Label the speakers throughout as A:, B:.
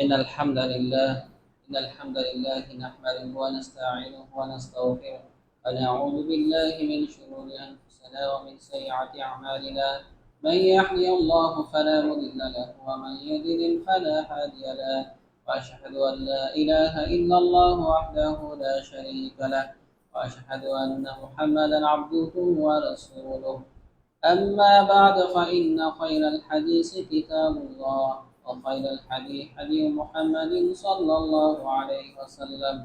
A: إن الحمد لله نحمده ونستعينه ونستغفره ونعوذ بالله من شرور أنفسنا ومن سيئات أعمالنا. من يهدي الله فلا مضل له ومن يضلل فلا هادي له. وأشهد أن لا إله إلا الله وحده لا شريك له وأشهد أن محمدا عبده ورسوله. أما بعد فإن خير الحديث كتاب الله وخير الحديث حديث محمد صلى الله عليه وسلم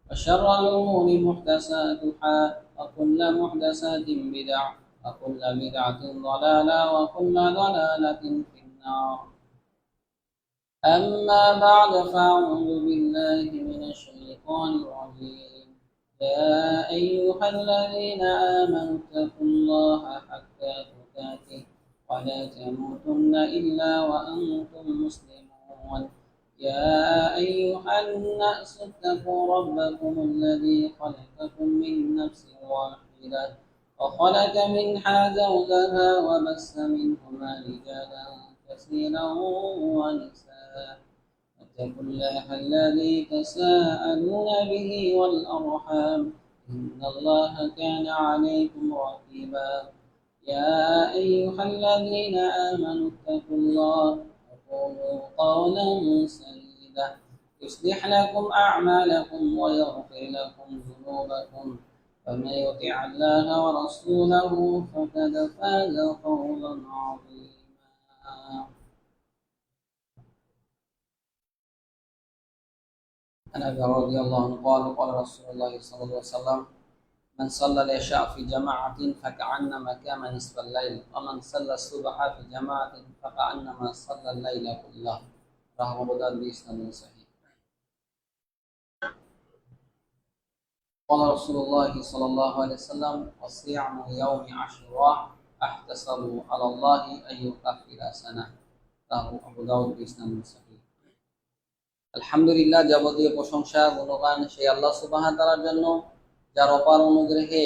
A: وشر الأمور محدثاتها وكل محدثات بدعة وكل بدعة ضلالة وكل ضلالة في النار. أما بعد فأعوذ بالله من الشيطان الرجيم. يا أيها الذين آمنوا اتقوا الله حتى تقاته ولا تموتن إلا وأنتم مسلمون. يا أيها الناس اتقوا ربكم الذي خلقكم من نفس واحدة وخلق منها زوجها وبث منهما رجالا كثيرا ونساء. واتقوا الله الذي تساءلون به والأرحام إن الله كان عليكم رقيبا. يا أيها الذين آمنوا اتقوا الله وقولوا قولا سديدا يصلح لكم أعمالكم ويغفر لكم ذنوبكم ومن يطع الله ورسوله فقد فاز فوزا عظيما. عن أبي رضي الله عنه قال رسول الله صلى الله عليه وسلم: من صلى العشاء في جماعة فكأنما قام نصف الليل ومن صلى الصبح في جماعة فكأنما صلى الليل كله. رواه أبو داود بإسناد صحيح. قال رسول الله صلى الله عليه وسلم: وصيام يوم عاشوراء أحتسب على الله أن يكفر سنة. رواه أبو داود بإسناد صحيح. আলহামদুলিল্লাহ, যাবতীয় প্রশংসা গুণগান সেই আল্লাহ সুবহানাহু ওয়া তাআলার জন্য, যার অপার অনুগ্রহে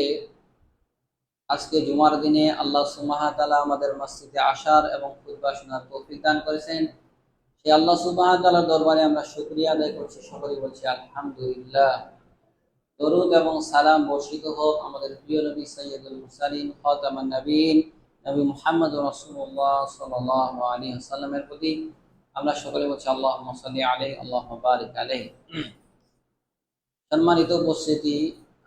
A: আজকে জুমার দিনে আল্লাহ সুবহানাহু ওয়া তাআলা আমাদের মসজিদে আসার এবং খুতবা শোনার তৌফিক দান করেছেন। সেই আল্লাহ সুবহানাহু ওয়া তাআলার দরবারে আমরা শুকরিয়া আদায় করছি, সকলেই বলছি আলহামদুলিল্লাহ। দরুদ এবং সালাম বর্ষিত হোক আমাদের প্রিয় নবী সাইয়্যিদুল মুরসালিন খাতামুন নবীন নবী মুহাম্মদুর রাসূলুল্লাহ সাল্লাল্লাহু আলাইহি ওয়াসাল্লামের প্রতি। আমরা সকলে বলছি আল্লাহুম্মা সাল্লি আলাইহি আল্লাহুম্মা বারিক আলাইহি। সম্মানিত উপস্থিতি,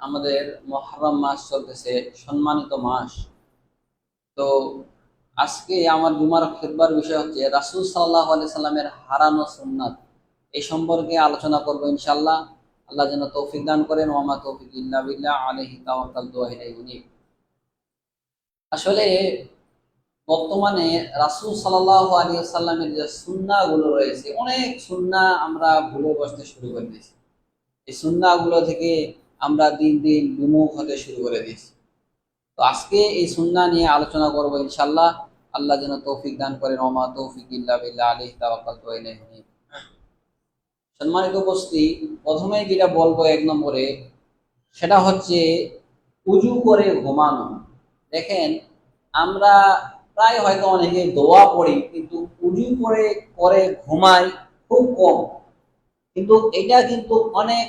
A: আমাদের মুহররম মাস চলতেছে, সম্মানিত মাস। তো আজকে আমার জুমার খুতবার বিষয় হচ্ছে রাসূল সাল্লাল্লাহু আলাইহি সাল্লামের হারানো সুন্নাত। এই সম্পর্কে আলোচনা করব ইনশাআল্লাহ। আল্লাহ যেন তৌফিক দান করেন। ওয়া মা তৌফিক ইল্লা বিল্লাহ, আলাইহি তাওয়াক্কালতু ওয়া ইলাইহি উনীব। আসলে বর্তমানে রাসূল সাল্লাল্লাহু আলাইহি ওয়াসাল্লামের যে সুন্নাহগুলো রয়েছে, অনেক সুন্নাহ আমরা ভুলে বসতে শুরু করে দিয়েছি। এই সুন্নাহগুলো থেকে আমরা দিন দিন বিমুখ হতে শুরু করে দিয়েছি। তো আজকে এই সুন্নাহ নিয়ে আলোচনা করব ইনশাআল্লাহ। আল্লাহ যেন তৌফিক দান করেন। ওয়া মা তৌফিক ইল্লা বিল্লাহ, আলাইহি তাওয়াক্কালতু ওয়া ইলাইহি উনীব। সম্মানিত উপস্থিতি, প্রথমে যেটা বলবো এক নম্বরে, সেটা হচ্ছে উজু করে ঘুমানো। দেখেন, আমরা প্রায় হয়তো অনেকে দোয়া পড়ি, কিন্তু উজু করে ঘুমাই খুব কম। কিন্তু এটা কিন্তু অনেক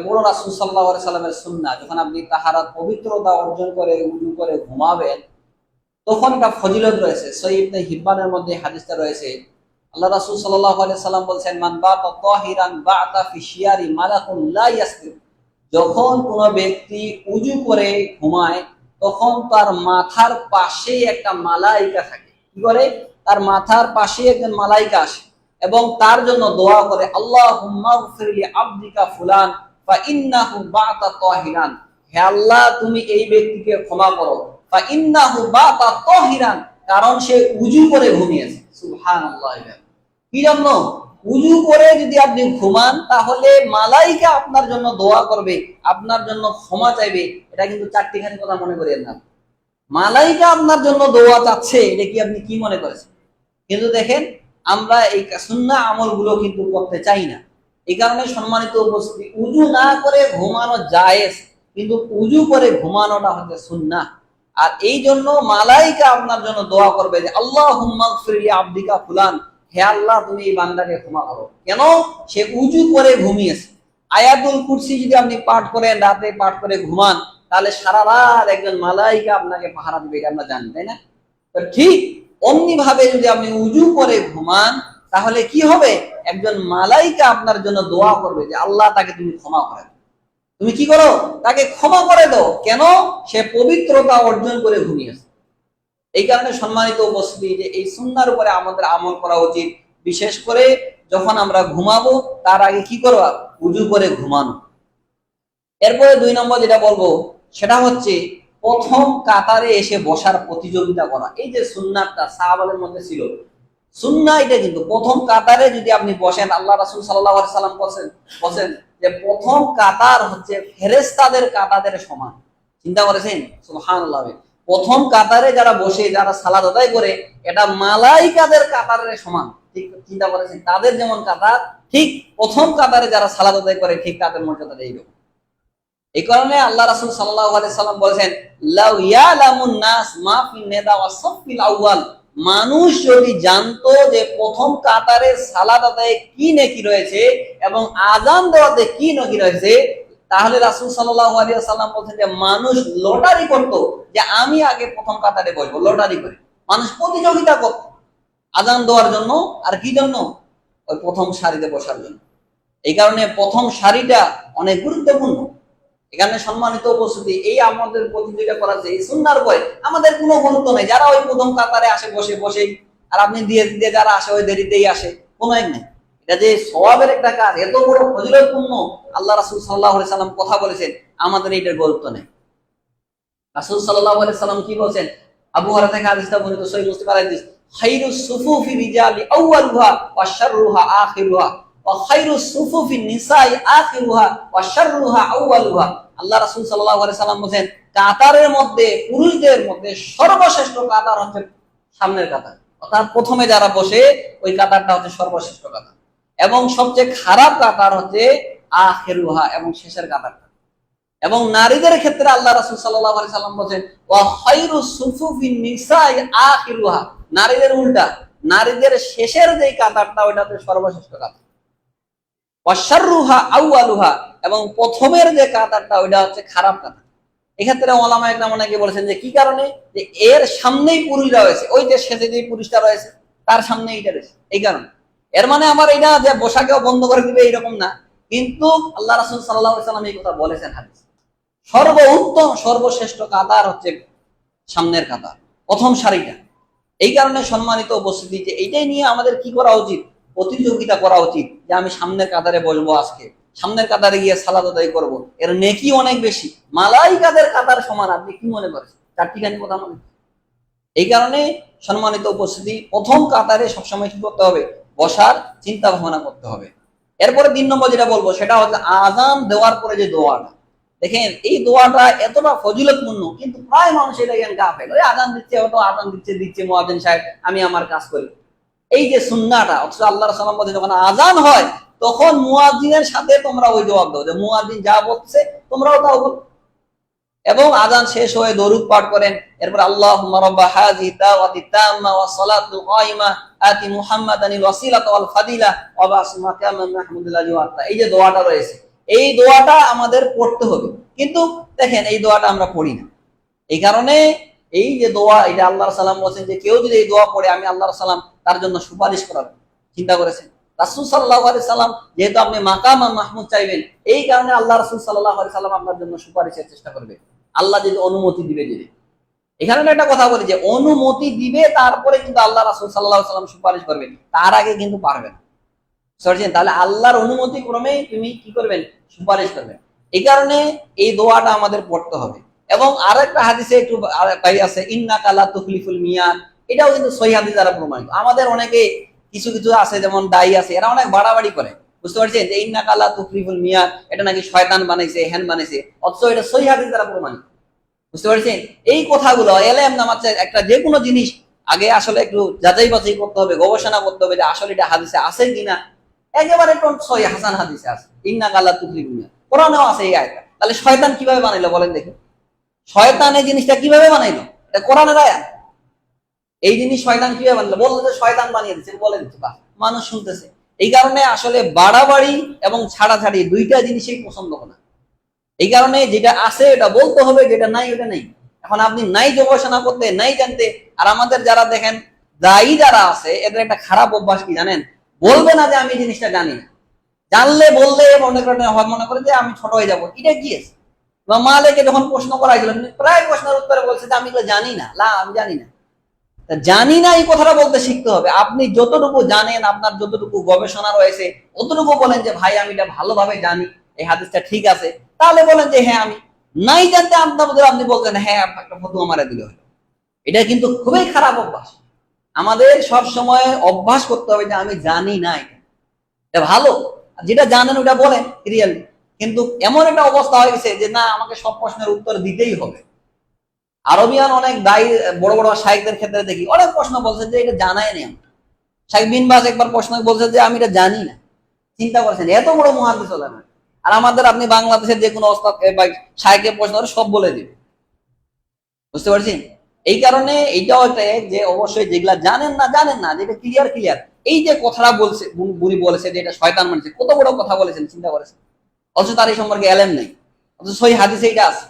A: বড় রাসূল সাল্লাল্লাহু আলাইহি সাল্লামের সুন্নাহ। যখন আপনি তাহারাত পবিত্রতা অর্জন করে উজু করে ঘুমাবেন, তখন একটা ফজিলত রয়েছে। সহিহ ইবনে হিব্বানের মধ্যে হাদিসটা রয়েছে। আল্লাহ রাসূল সাল্লাল্লাহু আলাইহি সাল্লাম বলেছেন, মান বাতা তাহিরান বাতা ফি শিয়ারি মালাকুন লা ইয়াসতির। যখন কোনো ব্যক্তি উজু করে ঘুমায়, তখন তার মাথার পাশে একটা মালাইকা থাকে। কি করে? তার মাথার পাশে একজন মালাইকা আসে এবং তার জন্য দোয়া করে, আল্লাহুম্মা গফিরলি আবদিকা ফুলান ফা ইন্নাহু বাতা তাহিরান। হে আল্লাহ, তুমি এই ব্যক্তিকে ক্ষমা করো। ফা ইন্নাহু বাতা তাহিরান, কারণ সে উজু করে ঘুমিয়েছে। সুবহানাল্লাহ। কি জন্য? উজু করে যদি আপনি ঘুমান, তাহলে মালাইকা আপনার জন্য দোয়া করবে, আপনার জন্য ক্ষমা চাইবে। এটা কিন্তু চারটিখানি কথা মনে করিয়েন না। মালাইকা আপনার জন্য দোয়া চাচ্ছে, এটা কি আপনি কি মনে করেছেন? কিন্তু দেখেন, আমরা এই সুন্নাহ আমলগুলো কিন্তু করতে চাই না। এই কারণে সম্মানিত উপস্থিতি, উজু না করে ঘুমানো জায়েজ, কিন্তু উজু করে ঘুমানোটা হচ্ছে সুন্নাহ। আর এই জন্য মালাইকা আপনার জন্য দোয়া করবে যে আল্লাহুম্মা গফিরলি আবদিকা ফুলান, হে আল্লাহ তুমি এই বান্দাকে ক্ষমা করো। কেন? সে উজু করে ঘুমিয়েছে। আয়াতুল কুরসি যদি আপনি পাঠ করেন, রাতে পাঠ করে ঘুমান, তাহলে সারা রাত একজন মালাইকা আপনাকে পাহারা দিবে, এটা আমরা জানি, তাই না? তো ঠিক অমনি ভাবে যদি আপনি উজু করে ঘুমান, তাহলে কি হবে? একজন মালাইকা আপনার জন্য দোয়া করবে যে আল্লাহ তাকে তুমি ক্ষমা করে দাও। তুমি কি করো? তাকে ক্ষমা করে দাও। কেন? সে পবিত্রতা অর্জন করে ঘুমিয়েছে। এই কারণে সম্মানিত উপস্থিতি, যে এই সুন্নাহর উপরে আমাদের আমল করা উচিত। বিশেষ করে যখন আমরা ঘুমাবো তার আগে কি করবা? উজু করে ঘুমানো। এরপরে 2 নম্বর যেটা বলবো সেটা হচ্ছে প্রথম কাতারে এসে বসার প্রতিযোগিতা করা। এই যে সুন্নাহটা সাহাবাদের মধ্যে ছিল, সুন্নাহ এটা, কিন্তু প্রথম কাতারে যদি আপনি বসেন, আল্লাহ রাসূল সাল্লাল্লাহু আলাইহি সাল্লাম বলেন যে প্রথম কাতার হচ্ছে ফেরেশতাদের কাতারের সমান। চিন্তা করেছেন? সুবহানাল্লাহ। প্রথম কাতারে যারা বসে, যারা সালাত আদায় করে, এটা মালাইকাদের কাতারের সমান। ঠিক চিন্তা করেছেন? তাদের যেমন কাতার, ঠিক প্রথম কাতারে যারা সালাত আদায় করে, ঠিক তাদের মর্যাদা এইরকম। এই কারণে আল্লাহ রাসূল সাল্লাল্লাহু আলাইহি সাল্লাম বলেছেন, লাউ ইয়ালামুন নাস মা ফিন নিদা ওয়া সাফিল আউয়াল, মানুষ যদি জানতো যে প্রথম কাতারে সালাত আদায়ে কি নেকি রয়েছে এবং আযান দেওয়াতে কি নেকি রয়েছে, তাহলে রাসূল সাল্লাল্লাহু আলাইহি ওয়াসাল্লাম বলেন যে মানুষ লটারি করত যে আমি আগে প্রথম কাতারে বসবো। লটারি করে মানুষ প্রতিযোগিতা করত আযান দেওয়ার জন্য, আর কি জন্য? ওই প্রথম সারিতে বসার জন্য। এই কারণে প্রথম সারিটা অনেক গুরুত্বপূর্ণ। এখানে সম্মানিত উপস্থিতি, এই আমাদের প্রতিযোগিতা করা যে এই সুন্নাহর বই, আমাদের কোনো গুরুত্ব নেই। যারা ওই প্রথম কাতারে আসে বসে বসেই, আর আপনি দিয়ে দিয়ে যারা আসে ওই দেরিতেই আসে, কোনো এক নেই। এটা যে সওয়াবের একটা কাজ, এত বড় ফজিলতপূর্ণ, আল্লাহ রাসূল সাল্লাল্লাহু আলাইহি সাল্লাম কথা বলেছেন, আমাদের এইটার গুরুত্ব নেই। রাসূল সাল্লাল্লাহু আলাইহি সাল্লাম কি বলেছেন? আবু হুরায়রা থেকে হাদিসটা বর্ণিত, সহিহ মুসলিমের হাদিস, খায়রুস সুফুফি রিজালি আউয়ালুহা ওয়া শাররুহা আখিরুহা ওয়া খায়রুস সুফুফি নিসাই আখিরুহা ওয়া শাররুহা আউয়ালুহা। আল্লাহ রাসূল সাল্লাল্লাহু আলাইহি সাল্লাম বলেন, কাতারের মধ্যে, পুরুষদের মধ্যে সর্বশ্রেষ্ঠ কাতার হচ্ছে সামনের কাতার, অর্থাৎ প্রথমে যারা বসে ওই কাতারটা হচ্ছে সর্বশ্রেষ্ঠ কাতার, এবং সবচেয়ে খারাপ কাতার হচ্ছে আখিরুহা, এবং শেষের কাতারটা। এবং নারীদের ক্ষেত্রে আল্লাহ রাসূল সাল্লাল্লাহু আলাইহি সাল্লাম বলেন, ওয়া খায়রুস সুফুফিন নিসাই আখিরুহা, নারীদের উল্টা, নারীদের শেষের যে কাতারটা ওইটা হচ্ছে সর্বশ্রেষ্ঠ কাতার। ওয়া শাররুহা আউয়ালুহা, এবং প্রথমের যে কাতারটা ওইটা হচ্ছে খারাপ কাতার। এক্ষেত্রে ওলামায়ে কেরাম অনেকে বলেছেন যে কি কারণে? যে এর সামনেই পুরুষরা রয়েছে, ওই যে শেষে যে পুরুষটা রয়েছে তার সামনে এইটা রয়েছে, এই কারণে। এর মানে আমার এটা যে বসাকেও বন্ধ করে দিবে এইরকম না, কিন্তু আল্লাহ রাসূল সাল্লাল্লাহু আলাইহি সাল্লাম এই কথা বলেছেন হাদিস। সর্বোত্তম সর্বশ্রেষ্ঠ কাতার হচ্ছে সামনের কাতার, প্রথম সারিটা। এই কারণে সম্মানিত উপস্থিতি, যে এইটাই নিয়ে আমাদের কি করা উচিত? প্রতিযোগিতা করা উচিত, যে আমি সামনের কাতারে বসবো, আজকে সামনের কাতারে গিয়ে সালাত আদায় করবো, এর নেকি অনেক বেশি, মালাইকাদের কাতার সমান। আপনি কি মনে করেন? চারটিখানি কথা মনে। এই কারণে সম্মানিত উপস্থিতি, প্রথম কাতারে সবসময় কি করতে হবে? বসার চিন্তা ভাবনা করতে হবে। এরপরে 3 নম্বর যেটা বলবো সেটা হচ্ছে আযান দেওয়ার পরে যে দোয়াটা। দেখেন এই দোয়াটা এতটা ফজিলতপূর্ণ, কিন্তু প্রায় মানুষ এটা জ্ঞান গাফেল। ওই আযান দিচ্ছে, ওটা আযান দিচ্ছে মুয়াজ্জিন সাহেব, আমি আমার কাজ করি। এই যে সুন্নাহটা, অথচ আল্লাহ রাসূল সাল্লাল্লাহু আলাইহি ওয়াসাল্লাম বলেন, যখন আযান হয় তখন মুয়াজ্জিনের সাথে তোমরা ওই জবাব দাও, যে মুয়াজ্জিন যা বলছে তোমরাও তাও বলো। এবং আযান শেষ হয়ে দরুদ পাঠ করেন। এরপর আল্লাহুম্মা রাব্বা হাযিহি দাওয়াতি তাম্মা ওয়াস সালাতুল কায়িমা আতি মুহাম্মাদানিল ওয়াসিলাতা ওয়াল ফাদিলা ওয়া বা'স মাকামান মাহমুদুল্লাহি ওয়া আতা। এই যে দোয়াটা রয়েছে, এই দোয়াটা আমাদের পড়তে হবে, কিন্তু দেখেন এই দোয়াটা আমরা পড়ি না। এই কারণে এই যে দোয়া, এটা আল্লাহর সাল্লাম বলেছেন যে কেউ যদি এই দোয়া পড়ে, আমি আল্লাহর সাল্লাম তার জন্য সুপারিশ করাবো। চিন্তা করেছেন? রাসূল সাল্লাল্লাহু আলাইহি সাল্লাম, যেহেতু আপনি মাকাম মাহমুদ চাইবেন, এই কারণে আল্লাহ রাসূল সাল্লাল্লাহু আলাইহি সাল্লাম আপনার জন্য সুপারিশের চেষ্টা করবে, আল্লাহ যদি অনুমতি দিবে। যদি এখানে একটা কথা বলি, যে অনুমতি দিবে তারপরে কিন্তু আল্লাহ রাসূল সাল্লাল্লাহু আলাইহি সাল্লাম সুপারিশ করবেন, তার আগে কিন্তু পারবে না। বুঝছেন? তাহলে আল্লাহর অনুমতি ক্রমে তুমি কি করবেন? সুপারিশ করবেন। এই কারণে এই দোয়াটা আমাদের পড়তে হবে। এবং আরেকটা হাদিসে একটু পাই আছে, ইন্নাকা লা তুখলিফুল মিয়াদ, এটাও কিন্তু সহিহ হাদিস দ্বারা প্রমাণিত। আমাদের অনেকে কিছু কিছু আছে, যেমন দায়ী আছে, এরা অনেক বাড়াবাড়ি করে। বুঝতে পারছেন? যে ইন্নাকা লা তুখলিফুল মিয়াদ, এটা নাকি শয়তান বানাইছে, হ্যান বানাইছে, অথচ এটা সহিহ হাদিস দ্বারা প্রমাণিত। বুঝতে পারছেন? এই কথাগুলো এলএম নামাচ্ছে একটা যে কোনো জিনিস আগে আসলে একটু যাচাই বাছাই করতে হবে, গবেষণা করতে হবে, যে আসলে এটা হাদিসে আছে কিনা। একেবারে সহিহ হাসান হাদিসে আছে, ইন্নাকা লা তুখলিফুল মিয়াদ, কোরআনেও আছে এই আয়াতটা। তাহলে শয়তান কিভাবে বানাইলো বলেন দেখি? শয়তান এই জিনিসটা কিভাবে বানাইলো? এটা কোরআনের আয়াত। এই জিনিস শয়তান কিভাবে বানালো, বললো যে শয়তান বানিয়ে দিচ্ছে, বলে দিচ্ছে, বা মানুষ শুনতেছে। এই কারণে আসলে বাড়াবাড়ি এবং ছাড়াছাড়ি দুইটা জিনিসই পছন্দ না। এই কারণে যেটা আছে এটা বলতে হবে, যেটা নাই ওটা নেই। এখন আপনি নাই গবেষণা করতে, নাই জানতে। আর আমাদের যারা দেখেন দায়ী যারা আছে, এদের একটা খারাপ অভ্যাস কি জানেন, বলবে না যে আমি জিনিসটা জানি না। জানলে বললে মনে করে যে আমি ছোট হয়ে যাবো। এটা কি আছে, মালিককে যখন প্রশ্ন করা হয়েছিল, প্রায় প্রশ্নের উত্তরে বলছে যে আমি এগুলো জানি না, আমি জানি না। জানি না এই কথাটা বলতে শিখতে হবে। আপনি যতটুকু জানেন, আপনার যতটুকু গবেষণা রয়েছে, অতটুকু বলেন যে ভাই আমি এটা ভালোভাবে জানি, এই হাদিসটা ঠিক আছে। তাহলে বলেন যে হ্যাঁ আমি নাই জানতে আপনি বলছেন হ্যাঁ একটা ফতোয়া মারা দিলে হলো। এটা কিন্তু খুবই খারাপ অভ্যাস। আমাদের সব সময় অভ্যাস করতে হবে যে আমি জানি না, এটা ভালো। যেটা জানেন ওটা বলেন রিয়েলি। কিন্তু এমন একটা অবস্থা হয়ে গেছে যে না, আমাকে সব প্রশ্নের উত্তর দিতেই হবে। আরবিয়ান অনেক দায়ী বড় বড় শাইখদের ক্ষেত্রে দেখি অনেক প্রশ্ন বলছেন যে এটা জানাই নেই। শাইখ বিন বাজ একবার প্রশ্ন বলছেন যে আমি এটা জানি না। চিন্তা করছেন, এত বড় মুহাদ্দিস ওলামা। আর আমাদের আপনি বাংলাদেশের যে কোনো ওস্তাদ শাইখের প্রশ্ন সব বলে দিবে। বুঝতে পারছেন? এই কারণে এইটাও একটা যে অবশ্যই যেগুলা জানেন না, যেটা ক্লিয়ার। এই যে কথাটা বলছে বুড়ি বলেছে যে এটা শয়তান মানছে, কত বড় কথা বলেছেন চিন্তা করেছেন। অথচ তার এই সম্পর্কে এলেম নেই, অথচ সহি হাদিসে এইটা আছে।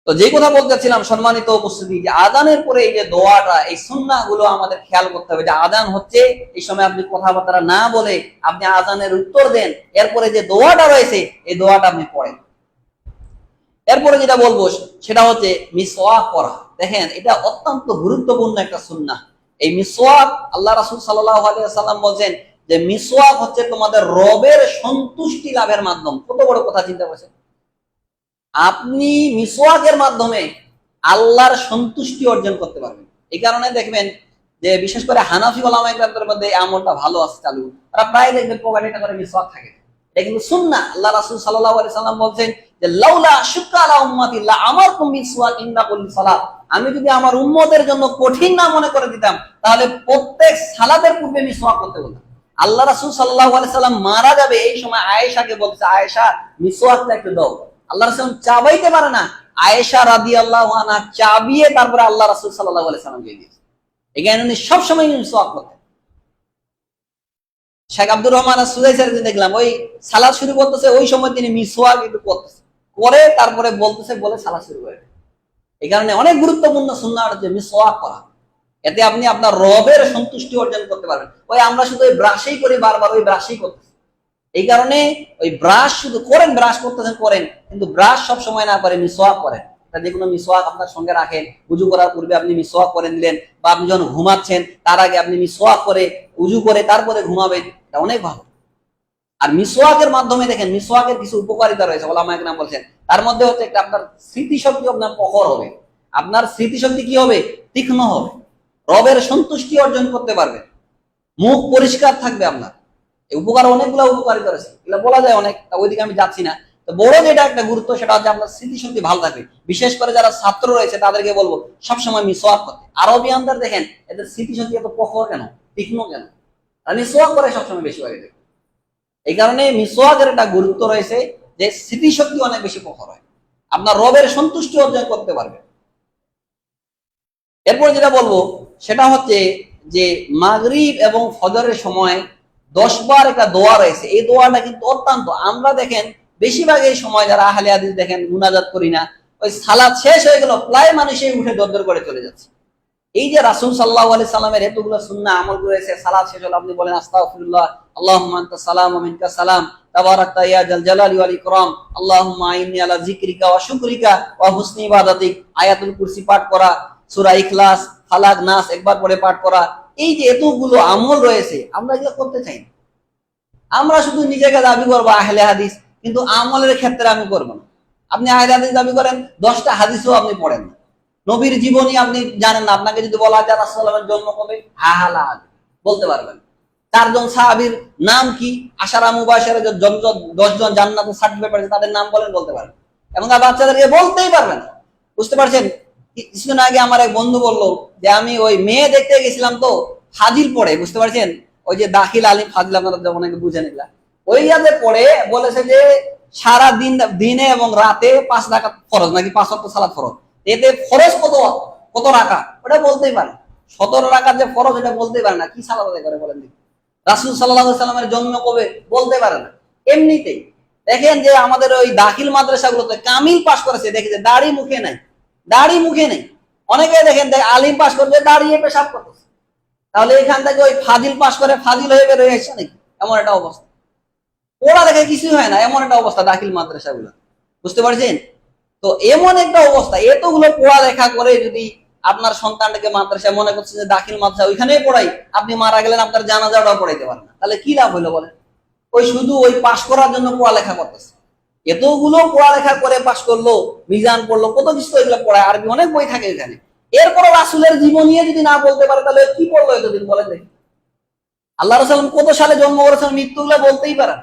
A: তো যে কথা বলতেছিলাম সম্মানিত উপস্থিতি, যে আজানের পরে এই যে দোয়াটা, এই সুন্নাহ গুলো আমাদের খেয়াল করতে হবে। যে আজান হচ্ছে, এই সময় আপনি কথাবার্তা না বলে আপনি আজানের উত্তর দেন। এরপরে যে দোয়াটা রয়েছে, এই দোয়াটা আপনি পড়েন। এরপরে যেটা বলবো সেটা হচ্ছে মিসওয়াক করা। দেখেন, এটা অত্যন্ত গুরুত্বপূর্ণ একটা সুন্নাহ। এই মিসওয়াক, আল্লাহ রাসূল সাল্লাল্লাহু আলাইহি ওয়াসাল্লাম বলেন যে মিসওয়াক হচ্ছে তোমাদের রবের সন্তুষ্টি লাভের মাধ্যম। কত বড় কথা চিন্তা করেছেন। আপনি মিসওয়াকের মাধ্যমে আল্লাহর সন্তুষ্টি অর্জন করতে পারবেন। এই কারণে দেখবেন যে বিশেষ করে হানাফি ওলামা ইকরামদের মধ্যে এই আমলটা ভালো আছে চালু। তারা প্রায় দেখবেন পকেটে করে মিসওয়াক থাকে। এটা কিন্তু সুন্নাহ। আল্লাহ রাসূল সাল্লাল্লাহু আলাইহি সাল্লাম বলেন যে লাউলা শুক্কা আলা উম্মতি লা আমারকুম বিসওয়াক ইনদা কুল্লি সালাত। আমি যদি আমার উম্মতের জন্য কঠিন না মনে করে দিতাম, তাহলে প্রত্যেক সালাতের পূর্বে মিসওয়াক করতে বলতাম। আল্লাহ রাসূল সাল্লাল্লাহু আলাইহি সাল্লাম মারা যাবে এই সময় আয়েশাকে বলছে, আয়েশা মিসওয়াকটা একটু দাও। আল্লাহ রাসূল চাবাইতে পারে না, আয়েশা রাদিয়াল্লাহু আনহা চাবিয়ে তারপরে আল্লাহ রাসূল সাল্লাল্লাহু আলাইহি সাল্লাম দিয়ে দিয়েছে। এখানে উনি সবসময় মিসওয়াক করতেন। শেখ আব্দুর রহমান সুদাইসের দেখলাম ওই সালাত শুরু করতেছে, ওই সময় তিনি মিসওয়াক একটু করতেছে, করে তারপরে বলতেছে, বলে সালাত শুরু করে। এই কারণে অনেক গুরুত্বপূর্ণ সুন্নাহ হচ্ছে মিসওয়াক করা। এতে আপনি আপনার রবের সন্তুষ্টি অর্জন করতে পারবেন। ওই আমরা শুধু ওই ব্রাশই করি, বারবার ওই ব্রাশই করতেছি। এই কারণে ওই ব্রাশ শুধু করেন, ব্রাশ করতেছেন করেন, কিন্তু ব্রাশ সব সময় না করে মিসওয়াক করেন। যে কোনো মিসওয়াক আপনার সঙ্গে রাখেন। উজু করার পূর্বে আপনি মিসওয়াক করে নিলেন, বা আপনি যখন ঘুমাচ্ছেন তার আগে আপনি মিসওয়াক করে উজু করে তারপরে ঘুমাবেন। এটা অনেক ভালো। আর মিসওয়াকের মাধ্যমে দেখেন মিসওয়াকের কিছু উপকারিতা রয়েছে, ওলামা একরাম বলছেন। তার মধ্যে হচ্ছে একটা আপনার স্মৃতিশক্তি আপনার প্রখর হবে। আপনার স্মৃতিশক্তি কি হবে? তীক্ষ্ণ হবে। রবের সন্তুষ্টি অর্জন করতে পারবে। মুখ পরিষ্কার থাকবে আপনার। এই উপকার অনেকগুলো উপকারিতা রয়েছে, এগুলো বলা যায় অনেক, ওইদিকে আমি যাচ্ছি না। তো বড় যেটা একটা গুরুত্ব সেটা হচ্ছে আপনার স্মৃতিশক্তি ভালো থাকবে। বিশেষ করে যারা ছাত্র রয়েছে তাদেরকে বলবো সবসময় মিসওয়াক করতে। আরবিয়ানদের দেখেন এদের স্মৃতিশক্তি এত প্রখর কেন, তীক্ষ্ণ কেন? আর মিসওয়াক করে সবসময় বেশি হয়ে যায়। এই কারণে মিসওয়াকের একটা গুরুত্ব রয়েছে যে স্মৃতিশক্তি অনেক বেশি প্রখর হয়, আপনার রবের সন্তুষ্টি অর্জন করতে পারবে। এরপর যেটা বলবো সেটা হচ্ছে যে মাগরিব এবং ফজরের সময় 10 বার একটা দোয়া রয়েছে। এই দোয়াটা কিন্তু অত্যন্ত, আমরা দেখেন বেশিরভাগ এই সময় যারা আহলে হাদিস দেখেন মুনাজাত করি না, ওই সালাত শেষ হয়ে গেল প্রায় মানুষই উঠে দরদর করে চলে যাচ্ছে। এই যে রাসূল সাল্লাল্লাহু আলাইহি সাল্লামের এতগুলো সুন্নাহ আমল রয়েছে, সালাত শেষ হলো আপনি বলেন আস্তাগফিরুল্লাহ, আল্লাহুম্মা আনতাস সালাম ওয়া মিনকাস সালাম, তাবারাকতা ইয়া জাল জালালি ওয়াল ইকরাম, আল্লাহুম্মা আইন্নি আলা যিকরিকা ওয়া শুকরিকা ওয়া হুসনি ইবাদাতিক, আয়াতুল কুরসি পাঠ করা, সূরা ইখলাস, ফালাক, নাস একবার পরে পাঠ করা। এই যে এতগুলো আমল রয়েছে, আমরা এগুলো করতে চাই না। আমরা শুধু নিজেকে দাবি করবো আহলে হাদিস, কিন্তু আমলের ক্ষেত্রে আমি করবো না। আপনি আহলে হাদিস দাবি করেন, 10টা হাদিসও আপনি পড়েন না, নবীর জীবনী আপনি জানেন না। আপনাকে যদি বলা যায় রাসূলুল্লাহর জন্ম কবে, হাহালা বলতে পারবেন। 4 জন সাহাবীর নাম কি, আশারা মুবাশশারা 10 জন জান্নাতের সার্টিফিকেট পেয়েছে, তাদের নাম বলেন, বলতে পারবেন। এবং বাচ্চাদেরকে বলতেই পারবেন। বুঝতে পারছেন? কিছুদিন আগে আমার এক বন্ধু বললো যে আমি ওই মেয়ে দেখতে গেছিলাম, তো ফাজিল পড়ে, বুঝতে পারছেন, ওই যে দাখিল আলিম ফাজিল, আপনারা যখন বুঝেন এগুলা, ওই ইয়াতে পড়ে বলেছে যে সারা দিন দিনে এবং রাতে 5 রাকাত ফরজ, নাকি 5 ওয়াক্ত সালাত ফরজ। এতে ফরজ কত কত রাকাত, ওটা বলতেই পারে। 17 রাকাত যে ফরজ এটা বলতেই পারে না, কি সালাত আদায় করে বলেন দেখি? রাসূল সাল্লাল্লাহু আলাইহি সাল্লামের জন্ম কবে বলতে পারে না। এমনিতেই দেখেন যে আমাদের ওই দাখিল মাদ্রাসাগুলোতে কামিল পাস করেছে, দেখি যে দাড়ি মুখে নাই, দাড়ি মুখে নেই। অনেকে দেখেন আলিম পাস করছে দাঁড়িয়ে পেশাব করতেছে। তাহলে এখান থেকে ওই ফাজিল পাস করে ফাজিল হয়ে বের হয়ে আসছে নাকি? এমন একটা অবস্থা। ওরা দেখে কিছুই হয় না, এমন একটা অবস্থা দাখিল মাদ্রাসাগুলো। বুঝতে পারছেন? তো এমন একটা অবস্থা, এতগুলো পড়ালেখা করে যদি আপনার সন্তানটাকে মাদ্রাসায় মনে করছে যে দাখিল মাদ্রাসা ওইখানেই পড়াই, আপনি মারা গেলেন আপনার জানাজাটাও পড়াইতে পারেন না, তাহলে কি লাভ হইলো বলেন? ওই শুধু ওই পাশ করার জন্য পড়ালেখা করতেছে। এতগুলো পড়ালেখা করে পাশ করলো, মিজান পড়লো, কত কিছু এগুলো পড়ায়, আরবি অনেক বই থাকে এখানে। এরপরও রাসূলের জীবনী যদি না বলতে পারে তাহলে কি পড়লো এতদিন বলেন দেখি? আল্লাহ রাসূল কত সালে জন্ম করেছেন মৃত্যুগুলো বলতেই পারেন।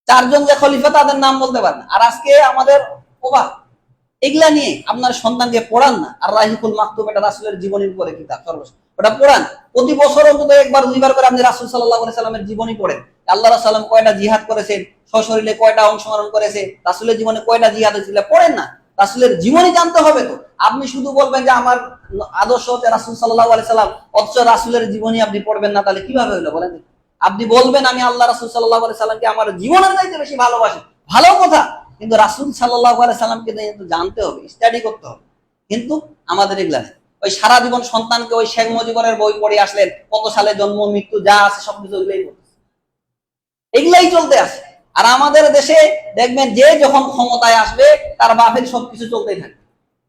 A: 4 জন যে খলিফা তাদের নাম বলতে পারেন। আর আজকে আমাদের অবাক, এগুলা নিয়ে আপনার সন্তানকে পড়ান না। আর রাহিকুল মাকতুম এটা রাসূলের জীবনীর উপরে কিতাব, সর্বশেষ ওটা পড়ান। প্রতি বছর অন্তত একবার দুইবার করে আপনি রাসূল সাল্লাল্লাহু আলাইহি সাল্লামের জীবনী পড়েন। আল্লাহ রাসূল সাল্লাম কয়টা জিহাদ করেছেন, সশরীরে কয়টা অংশগ্রহণ করেছে, রাসূলের জীবনে কয়টা জিহাদ হয়েছিল পড়েন না। রাসূলের জীবনী জানতে হবে তো। আপনি শুধু বলবেন যে আমার আদর্শ হচ্ছে রাসূল সাল্লাল্লাহু আলাইহি সাল্লাম, অথচ রাসূলের জীবনী আপনি পড়বেন না, তাহলে কিভাবে হলো বলেন? আপনি বলবেন আমি আল্লাহ রাসূল সাল্লাল্লাহু আলাইহি সাল্লামকে আমার জীবনের চাইতে বেশি ভালোবাসি, ভালো কথা, কিন্তু রাসূল সাল্লাল্লাহু আলাইহি সাল্লামকে কিন্তু জানতে হবে, স্টাডি করতে হবে। কিন্তু আমাদের এগুলা নেই। ওই সারা জীবন সন্তানকে ওই শেখ মুজিবুরের বই পড়ে আসলেন, কত সালে জন্ম মৃত্যু যা আছে সবকিছু এগুলাই চলতে আছে। আর আমাদের দেশে দেখবেন যে যখন ক্ষমতায় আসবে তার বাপের সবকিছু চলতেই থাকে,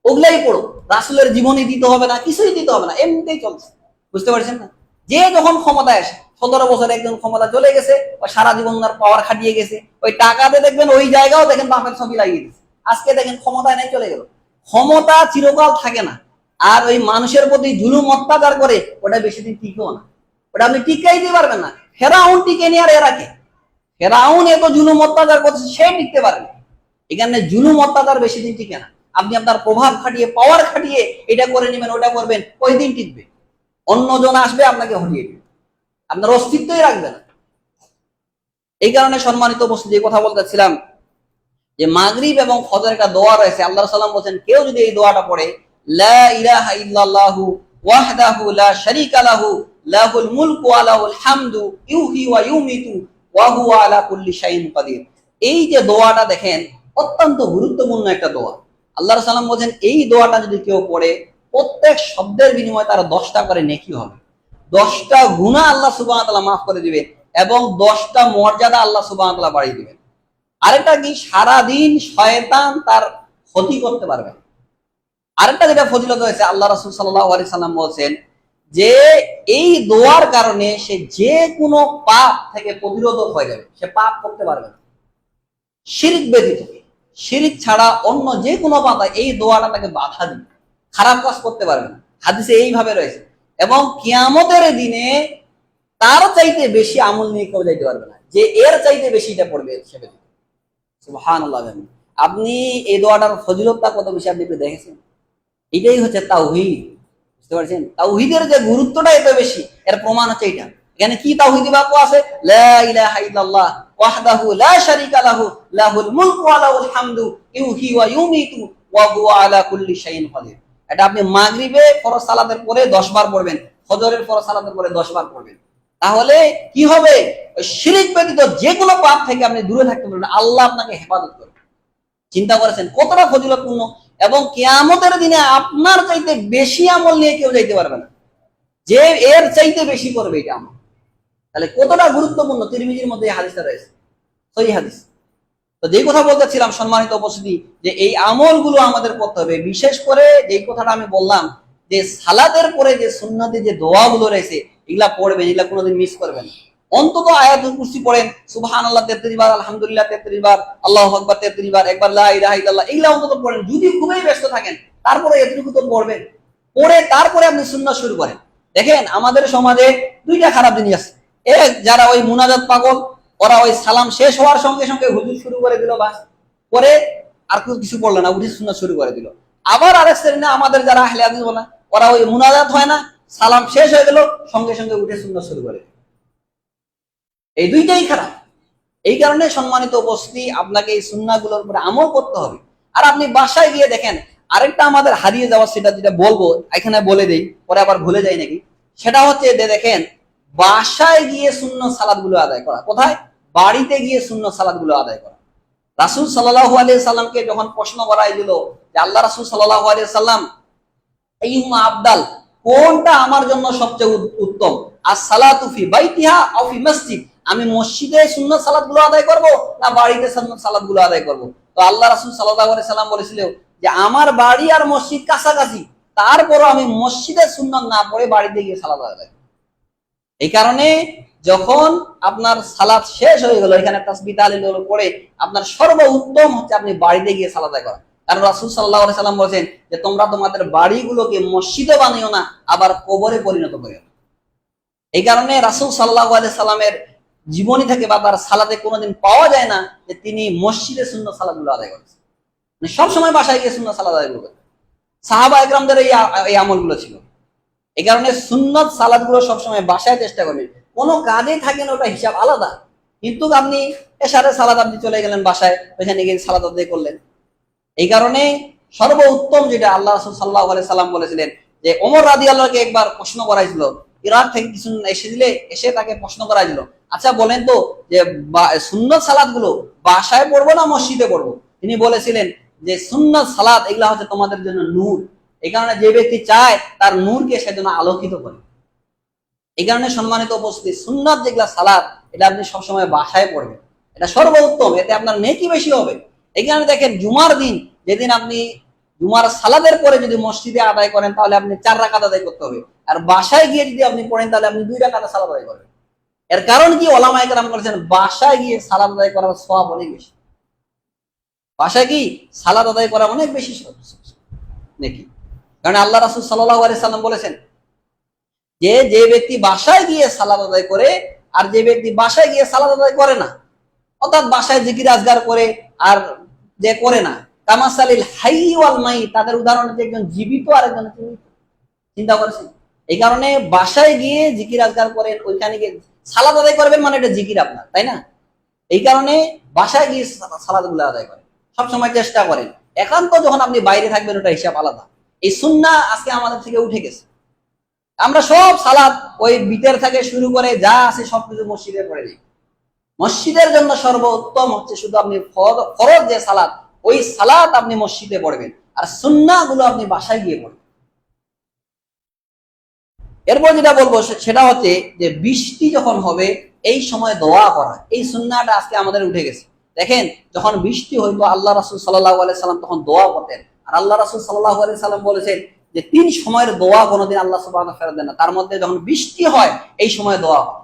A: ওগুলাই পড়ো, রাসূলের জীবনী দিতে হবে না, কিছুই দিতে হবে না, এমনিতেই চলছে। বুঝতে পারছেন না? যে যখন ক্ষমতায় আসে, 17 বছর একজন ক্ষমতা চলে গেছে, ওই সারা জীবন তার পাওয়ার খাটিয়ে গেছে, ওই টাকাতে দেখবেন ওই জায়গাও দেখেন বাপের ছবি লাগিয়ে দিচ্ছে। আজকে দেখেন ক্ষমতায় নাই, চলে গেল। ক্ষমতা চিরকাল থাকে না। আর ওই মানুষের প্রতি জুলুম অত্যাচার করে ওটা বেশি দিন টিকেও না, ওটা আপনি টিকাইতে পারবেন না। ফেরাউন টিকে নি, আর এরাকে ফেরাউন এত জুলুম অত্যাচার করছে, সে টিকতে পারে না। এখানে জুলুম অত্যাচার বেশি দিন টিকে না। আপনি আপনার প্রভাব খাটিয়ে পাওয়ার খাটিয়ে এটা করে নেবেন, ওটা করবেন, ওই দিন টিকবে। অন্যজন আসবে আপনাকে হটিয়ে দেবে, আপনার অস্তিত্বই রাখবে না। এই কারণে সম্মানিত উপস্থিতি, যে কথা বলতেছিলাম যে মাগরিব এবং ফজর একটা দোয়া রয়েছে। আল্লাহ সাল্লাম বলেন কেউ যদি এই দোয়াটা পড়ে, লা ইলাহা ইল্লাল্লাহু ওয়াহদাহু লা শারীকা লাহু লাহুল মুলকু ওয়া লাহুল হামদু ইউহয়ী ওয়া ইউমীতু ওয়া হুয়া আলা কুল্লি শাইইন কাদির। এই যে দোয়াটা দেখেন অত্যন্ত গুরুত্বপূর্ণ একটা দোয়া। আল্লাহ সাল্লাম বলেন এই দোয়াটা যদি কেউ পড়ে, প্রত্যেক শব্দের বিনিময়ে তার 10টা করে নেকি হবে, 10টা গুনাহ আল্লাহ সুবহানাহু ওয়া তাআলা মাফ করে দিবেন এবং 10টা মর্যাদা আল্লাহ সুবহানাহু ওয়া তাআলা বাড়িয়ে দিবেন। আরেকটা কি, সারাদিন শয়তান তার ক্ষতি করতে পারবে। আরেকটা যেটা ফজিলত হয়েছে, আল্লাহ রাসূল সাল্লাল্লাহু আলাইহি সাল্লাম বলেছেন যে এই দোয়ার কারণে সে যে কোনো পাপ থেকে প্রতিরোধক হয়ে যাবে, সে পাপ করতে পারবে না শিরক ব্যতীত। শিরক ছাড়া অন্য যে কোনো পাপ এই দোয়াটা তাকে বাধা দিবে, খারাপ কাজ করতে পারবে না। হাদিসে এইভাবে রয়েছে। এবং কিয়ামতের দিনে তার চাইতে বেশি আমল নিয়ে কেউ যাইতে পারবে না, যে এর চাইতে বেশি এটা পড়বে সে ব্যতীত। সুবহানাল্লাহ। আপনি এই দোয়াটার ফজিলতটা কত বেশি আপনি দেখেছেন? এটাই হচ্ছে তাওহীদ। বুঝতে পারছেন? তাওহীদের যে গুরুত্বটা এত বেশি, এর প্রমাণ হচ্ছে এটা। এখানে কি তাওহীদি বাক্য আছে? লা ইলাহা ইল্লাল্লাহ ওয়াহদাহু লা শারীকা লাহু লাহুল মুলকু ওয়া লাহুল হামদু ইউহয়ী ওয়া ইউমীতু ওয়া হুয়া আলা কুল্লি শাইইন কাদির। এটা আপনি মাগরিবে ফরজ সালাতের পরে 10 বার পড়বেন, ফজরের ফরজ সালাতের পরে 10 বার পড়বেন। তাহলে কি হবে? শিরক ব্যতীত যে কোনো পাপ থেকে আপনি দূরে থাকতে পারবেন, আল্লাহ আপনাকে হেফাজত করবে। চিন্তা করেছেন কতটা ফজিলতপূর্ণ? এবং কিয়ামতের দিনে আপনার চাইতে বেশি আমল নিয়ে কেউ যাইতে পারবে না, যে এর চাইতে বেশি করবে এটা আমল। তাহলে কতটা গুরুত্বপূর্ণ, তিরমিজির মধ্যে এই হাদিসটা রয়েছে, সহিহ হাদিস। তো যেই কথা বলতেছিলাম সম্মানিত উপস্থিতি, যে এই আমলগুলো আমাদের করতে হবে। বিশেষ করে যেই কথাটা আমি বললাম যে সালাতের পরে যে সুন্নতি যে দোয়াগুলো রয়েছে এগুলা পড়বেন, এগুলা কোনোদিন মিস করবেন না। অন্তত আয়াতুল কুরসি পড়েন, সুবহানাল্লাহ 33 বার, আলহামদুলিল্লাহ 33 বার, আল্লাহু আকবার 33 বার, একবার লা ইলাহা ইল্লাল্লাহ, এগুলা অন্তত পড়েন। যদি খুবই ব্যস্ত থাকেন তারপরে এতটুকু তো পড়বেন, পড়ে তারপরে আপনি সুন্নাত শুরু করেন। দেখেন আমাদের সমাজে দুইটা খারাপ জিনিস আছে। এক, যারা ওই মুনাজাত পাগল, ওরা ওই সালাম শেষ হওয়ার সঙ্গে সঙ্গে হুজুর শুরু করে দিল, বাস পরে আর কিছু পড়লো না, উঠে সুন্নাত শুরু করে দিল। আবার আরেক শ্রেণী আমাদের যারা আহলে হাদিস বলা, ওরা ওই মুনাজাত হয় না, সালাম শেষ হয়ে গেল সঙ্গে সঙ্গে উঠে সুন্নাত শুরু করে। এই দুইটাই খারাপ। এই কারণে সম্মানিত উপস্থিতি, আপনাকে এই সুন্নাহগুলোর উপরে আমল করতে হবে। আর আপনি বাসায় গিয়ে দেখেন, আরেকটা আমাদের হারিয়ে যাওয়া, সেটা যেটা বলবো এখানে বলে দেই, পরে আবার ভুলে যাই নাকি, সেটা হচ্ছে যে দেখেন, বাসায় গিয়ে সুন্নত সালাত গুলো আদায় করা। কোথায়? বাড়িতে গিয়ে সুন্নত সালাত গুলো আদায় করা। রাসূল সাল্লাল্লাহু আলাইহি সাল্লামকে যখন প্রশ্ন করাই দিল যে আল্লাহ রাসূল সাল্লাল্লাহু আলাইহি সাল্লাম, আইয়ুমা আফদাল, কোনটা আমার জন্য সবচেয়ে উত্তম, as-সালাতু ফি বাইতিহা আও ফি মসজিদ, আমি মসজিদে সুন্নাত সালাতগুলো আদায় করব না বাড়িতে সুন্নাত সালাতগুলো আদায় করব? তো আল্লাহ রাসূল সাল্লাল্লাহু আলাইহি সাল্লাম বলেছিল যে আমার বাড়ি আর মসজিদ কাছাকাছি, তারপরও আমি মসজিদে সুন্নাত না পড়ে বাড়িতে গিয়ে সালাত আদায়। এই কারণে যখন আপনার সালাত শেষ হয়ে গেল, এখানে তাসবিহ তাহলিল পড়ে আপনার সর্বোত্তম হচ্ছে আপনি বাড়িতে গিয়ে সালাত আদায় করা। কারণ রাসূল সাল্লাল্লাহু আলাইহি সাল্লাম বলেছেন যে তোমরা তোমাদের বাড়িগুলোকে মসজিদে বানিও না, আবার কবরে পরিণত করিও না। এই কারণে রাসূল সাল্লাল্লাহু আলাইহি সাল্লামের জীবনী থেকে বা তার সালাতে কোনোদিন পাওয়া যায় না যে তিনি মসজিদে সুন্নাত সালাতগুলো আদায় করেছেন। মানে সবসময় বাসায় গিয়ে সুন্নাত সালাত আদায় করতেন। সাহাবা একরামদের এই আমলগুলো ছিল। এই কারণে সুন্নাত সালাতগুলো সবসময় বাসায় চেষ্টা করবেন। কোনো কাজে থাকেন ওটা হিসাব আলাদা, কিন্তু আপনি এশারে সালাত আপনি চলে গেলেন বাসায়, ওইখানে গিয়ে সালাত আদায় করলেন। এই কারণে সর্বোত্তম যেটা আল্লাহ রাসূল সাল্লাল্লাহু আলাইহি সাল্লাম বলেছিলেন যে ওমর রাদিয়াল্লাহুকে একবার প্রশ্ন করাইছিল, ইরাক থেকে কিছু এসে তাকে প্রশ্ন করাইছিল, আচ্ছা বলেন তো যে সুন্নাত সালাতগুলো বাসায় পড়বো না মসজিদে পড়বো? তিনি বলেছিলেন যে সুন্নাত সালাত এগুলা হচ্ছে তোমাদের জন্য নূর। এই কারণে যে ব্যক্তি চায় তার নূরকে সেজন্য আলোকিত করে। এই কারণে সম্মানিত উপস্থিতি, সুন্নাত যেগুলা সালাত এটা আপনি সবসময় বাসায় পড়বেন, এটা সর্বোত্তম, এতে আপনার নেকি বেশি হবে। এই কারণে দেখেন জুমার দিন যেদিন আপনি জুমার সালাদের পরে যদি মসজিদে আদায় করেন তাহলে আপনি 4 রাকাত আদায় করতে হবে, আর বাসায় গিয়ে যদি আপনি পড়েন তাহলে আপনি 2 রাকাত সালাত আদায় করবেন। এর কারণ কি? ওলামায়ে কেরাম বলেছেন বাসায় গিয়ে সালাত আদায় করার সওয়াব অনেক বেশি। বাসায় কি সালাত আদায় করা অনেক বেশি নেকি। কারণ আল্লাহ রাসূল সাল্লাল্লাহু আলাইহি সাল্লাম বলেছেন যে যে ব্যক্তি বাসায় গিয়ে সালাত আদায় করে আর যে ব্যক্তি বাসায় গিয়ে সালাত আদায় করে না, অর্থাৎ বাসায় জিকির আজগার করে আর যে করে না, কামাসালিল হাই ওয়াল মাইত, তাদের উদাহরণ হচ্ছে একজন জীবিত আর একজন জীবিত। চিন্তা করেছেন? এই কারণে বাসায় গিয়ে জিকির আজগার করেন, ওইখানে গিয়ে সালাত আদায় করবেন, মানে এটা জিকির আপনার, তাই না? এই কারণে বাসায় গিয়ে সালাতগুলো আদায় করেন, সবসময় চেষ্টা করেন। একান্ত যখন আপনি বাইরে থাকবেন ওটা হিসাব আলাদা। এই সুন্নাহ আজকে আমাদের থেকে উঠে গেছে। আমরা সব সালাত ওই বিতের থেকে শুরু করে যা আছে সবকিছু মসজিদে পড়ে দিই। মসজিদের জন্য সর্বোত্তম হচ্ছে শুধু আপনি ফরজ যে সালাত, ওই সালাত আপনি মসজিদে পড়বেন, আর সুন্নাহ গুলো আপনি বাসায় গিয়ে পড়বেন। এরপর যেটা বলবো সেটা হচ্ছে যে বৃষ্টি যখন হবে এই সময় দোয়া করা, এই সুন্নাহটা আজকে আমাদের উঠে গেছে। দেখেন যখন বৃষ্টি হইতো আল্লাহ রাসূল সাল্লাল্লাহু আলাইহি সাল্লাম তখন দোয়া করতেন, আর আল্লাহ রাসূল সাল্লাল্লাহু আলাইহি সাল্লাম বলেছেন যে 3 সময়ের দোয়া কোনোদিন আল্লাহ সুবহানাহু ওয়া তাআলা ফেরত দেন না, তার মধ্যে যখন বৃষ্টি হয় এই সময় দোয়া করা।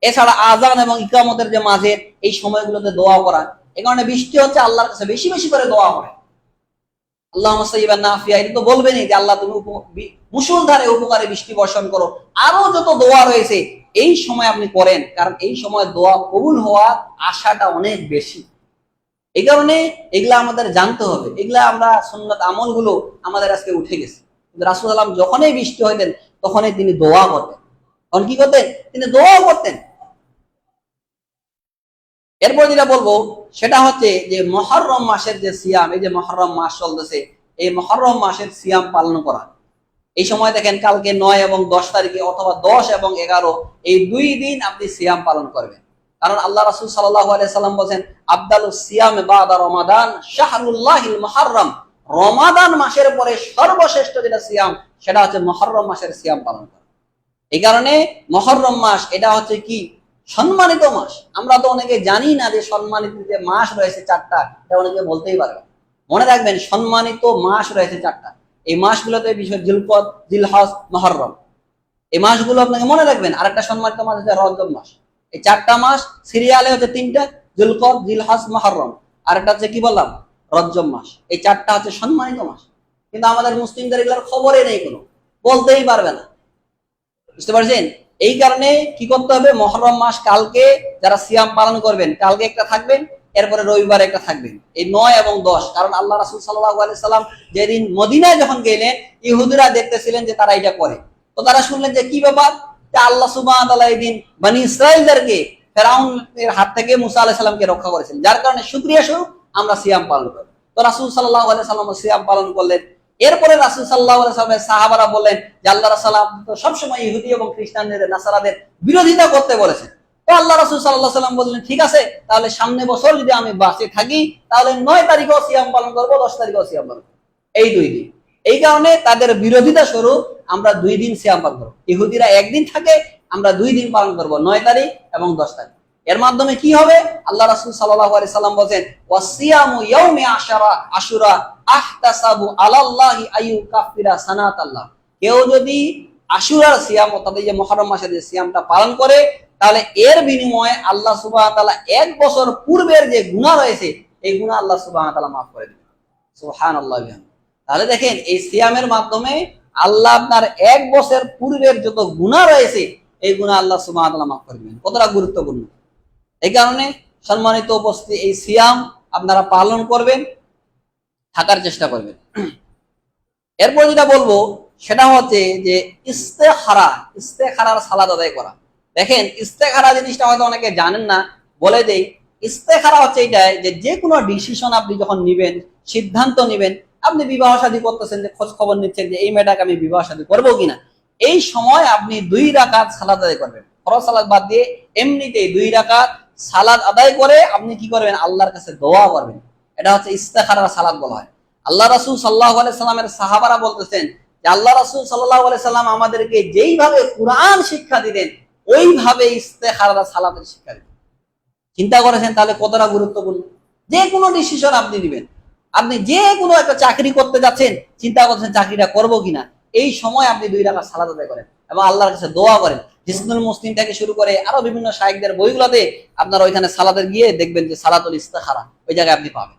A: এছাড়া আযান এবং ইকামতের যে মাঝে এই সময়গুলোতে দোয়া করা। এই কারণে বৃষ্টি হচ্ছে আল্লাহর কাছে বেশি বেশি করে দোয়া করে, আল্লাহুম্মা সাইয়্যিবান নাফিয়া, এটা তো বলবেনই যে আল্লাহ তুমি মুষলধারে উপকারে বৃষ্টি বর্ষণ করো। আরো যত দোয়া রয়েছে এই সময় আপনি করেন, কারণ এই সময় দোয়া কবুল হওয়ার আশাটা অনেক বেশি। এই কারণে এগুলা আমাদের জানতে হবে। এগুলা আমরা সুন্নাত আমলগুলো আমাদের আজকে উঠে গেছে। কিন্তু রাসূল সাল্লাল্লাহু আলাইহি ওয়াসাল্লাম যখনই বৃষ্টি হইতেন তখনই তিনি দোয়া করতেন। তখন কি করতেন? তিনি দোয়া করতেন। এরপর যেটা বলবো সেটা হচ্ছে যে মুহররম মাসের যে সিয়াম, এই যে মুহররম মাস চলতেছে, এই মুহররম মাসের সিয়াম পালন করা। এই সময় দেখেন কালকে 9 এবং 10 তারিখে অথবা 10 এবং 11 এই 2 দিন আপনি সিয়াম পালন করবেন। কারণ আল্লাহ রাসূল সাল্লাল্লাহু আলাইহি সাল্লাম বলেন আফদালুস সিয়াম বাদা রমাদান শাহরুল্লাহিল মুহররম, রমাদান মাসের পরে সর্বশ্রেষ্ঠ যেটা সিয়াম সেটা হচ্ছে মুহররম মাসের সিয়াম পালন করা। এই কারণে মুহররম মাস এটা হচ্ছে কি সম্মানিত মাস। আমরা তো অনেকে জানি না যে সম্মানিত যে মাস রয়েছে 4টা, এটা অনেকে বলতেই পারবে। মনে রাখবেন সম্মানিত মাস রয়েছে 4টা। এই মাসগুলোতে বিশেষ জিলকদ, জিলহজ, মুহররম, এই মাসগুলো আপনাকে মনে রাখবেন। আরেকটা সম্মানিত মাস হচ্ছে রজব মাস। এই 4টা মাস সিরিয়ালে হচ্ছে 3টা, জিলকদ, জিলহজ, মুহররম। আরেকটা হচ্ছে কি বললাম? রজব মাস। এই 4টা হচ্ছে সম্মানিত মাস, কিন্তু আমাদের মুসলিমদের এগুলোর খবরই নেই, কোনো বলতেই পারবে না। বুঝতে পারছেন? এই কারণে কি করতে হবে? মুহররম মাস কালকে যারা সিয়াম পালন করবেন কালকে একটা থাকবেন, এরপরে রবিবার একটা থাকবেন, এই 9 এবং 10। কারণ আল্লাহ রাসূল সাল্লাল্লাহু আলাইহি সাল্লাম যেদিন মদিনায় যখন গেলেন ইহুদিরা দেখতেছিলেন যে তারা এটা করে, তো তারা শুনলেন যে কি ব্যাপার, যে আল্লাহ সুবহানাহু ওয়া তাআলা এই দিন বনি ইসরাঈলদেরকে ফেরাউনের হাত থেকে মুসা আলাইহিস সালামকে রক্ষা করেছেন, যার কারণে শুকরিয়া স্বরূপ আমরা সিয়াম পালন করি। তো রাসূল সাল্লাল্লাহু আলাইহি সাল্লাম সিয়াম পালন করলেন। এরপরে রাসূল সাল্লাল্লাহু আলাইহি ওয়াসাল্লামের সাহাবারা বললেন যে আল্লাহ রাসূল তো সবসময় ইহুদি এবং খ্রিস্টানদের নাসারাদের বিরোধিতা করতে বলেছেন। তো আল্লাহ রাসূল সাল্লাল্লাহু আলাইহি ওয়াসাল্লাম বললেন, ঠিক আছে, তাহলে সামনে বছর যদি আমি বাঁচে থাকি তাহলে 9 তারিখও সিয়াম পালন করবো, 10 তারিখও সিয়াম পালন করবো, এই 2 দিন। এই কারণে তাদের বিরোধিতা স্বরূপ আমরা 2 দিন সিয়াম পালন করবো। ইহুদিরা 1 দিন থাকে, আমরা 2 দিন পালন করবো, 9 তারিখ এবং 10 তারিখ। এর মাধ্যমে কি হবে? আল্লাহ রাসূল সাল্লাল্লাহু আলাইহি সাল্লাম বলেন, ওয়াসিয়ামু ইয়াউমি আশুরা আহতাসাবু আলাল্লাহি আইয়ুকাফিরা সানাতাল্লাহ। কেউ যদি আশুরার সিয়াম, অর্থাৎ এই যে মুহররম মাসের যে সিয়ামটা পালন করে, তাহলে এর বিনিময়ে আল্লাহ সুবহানাহু ওয়া তাআলা 1 বছর পূর্বের যে গুনাহ রয়েছে এই গুনাহ আল্লাহ সুবহানাহু ওয়া তাআলা মাফ করে দেবেন। সুবহানাল্লাহ। তাহলে দেখেন, এই সিয়ামের মাধ্যমে আল্লাহ আপনার 1 বছর পূর্বের যত গুনাহ রয়েছে এই গুনাহ আল্লাহ সুবহানাহু ওয়া তাআলা মাফ করে দেবেন। কতটা গুরুত্বপূর্ণ! এই কারণে সম্মানিত উপস্থিতি, এই সিয়াম আপনারা পালন করবেন, থাকার চেষ্টা করবেন। এরপর যেটা বলবো সেটা হচ্ছে যে ইস্তেখারার সালাত আদায় করা। দেখেন, ইস্তেখারা জিনিসটা হয়তো অনেকে জানেন না, বলে দেই। ইস্তেখারা হচ্ছে এটা যে কোনো ডিসিশন আপনি যখন নিবেন, সিদ্ধান্ত নিবেন, আপনি বিবাহ শাদী করতেছেন, যে খোঁজ খবর নিচ্ছেন যে এই মেয়েটাকে আমি বিবাহ শাদী করবো কিনা, এই সময় আপনি 2 রাকাত সালাত আদায় করবেন। ফরজ সালাত বাদ দিয়ে এমনিতেই 2 রাকাত সালাত আদায় করে আপনি কি করবেন? আল্লাহর কাছে দোয়া করবেন। এটা হচ্ছে ইস্তেখারার সালাত বলা হয়। আল্লাহ রাসূল সাল্লাল্লাহু আলাইহি সাল্লামের সাহাবারা বলতেছেন যে আল্লাহ রাসূল সাল্লাল্লাহু আলাইহি সাল্লাম আমাদেরকে যেইভাবে কুরআন শিক্ষা দিতেন ওইভাবে ইস্তেখারার সালাতের শিক্ষা দিতেন। চিন্তা করেছেন তাহলে কতটা গুরুত্বপূর্ণ? যে কোনো ডিসিশন আপনি নেবেন, আপনি যে কোনো একটা চাকরি করতে যাচ্ছেন, চিন্তা করছেন চাকরিটা করবো কিনা, এই সময় আপনি 2 রাকাত সালাত আদায় করেন এবং আল্লাহর কাছে দোয়া করেন। হিসনুল মুসলিম থেকে শুরু করে আরো বিভিন্ন শায়েখদের বইগুলোতে আপনারা ওইখানে সালাতের গিয়ে দেখবেন যে সালাতুল ইস্তেখারা ওই জায়গায় আপনি পাবেন।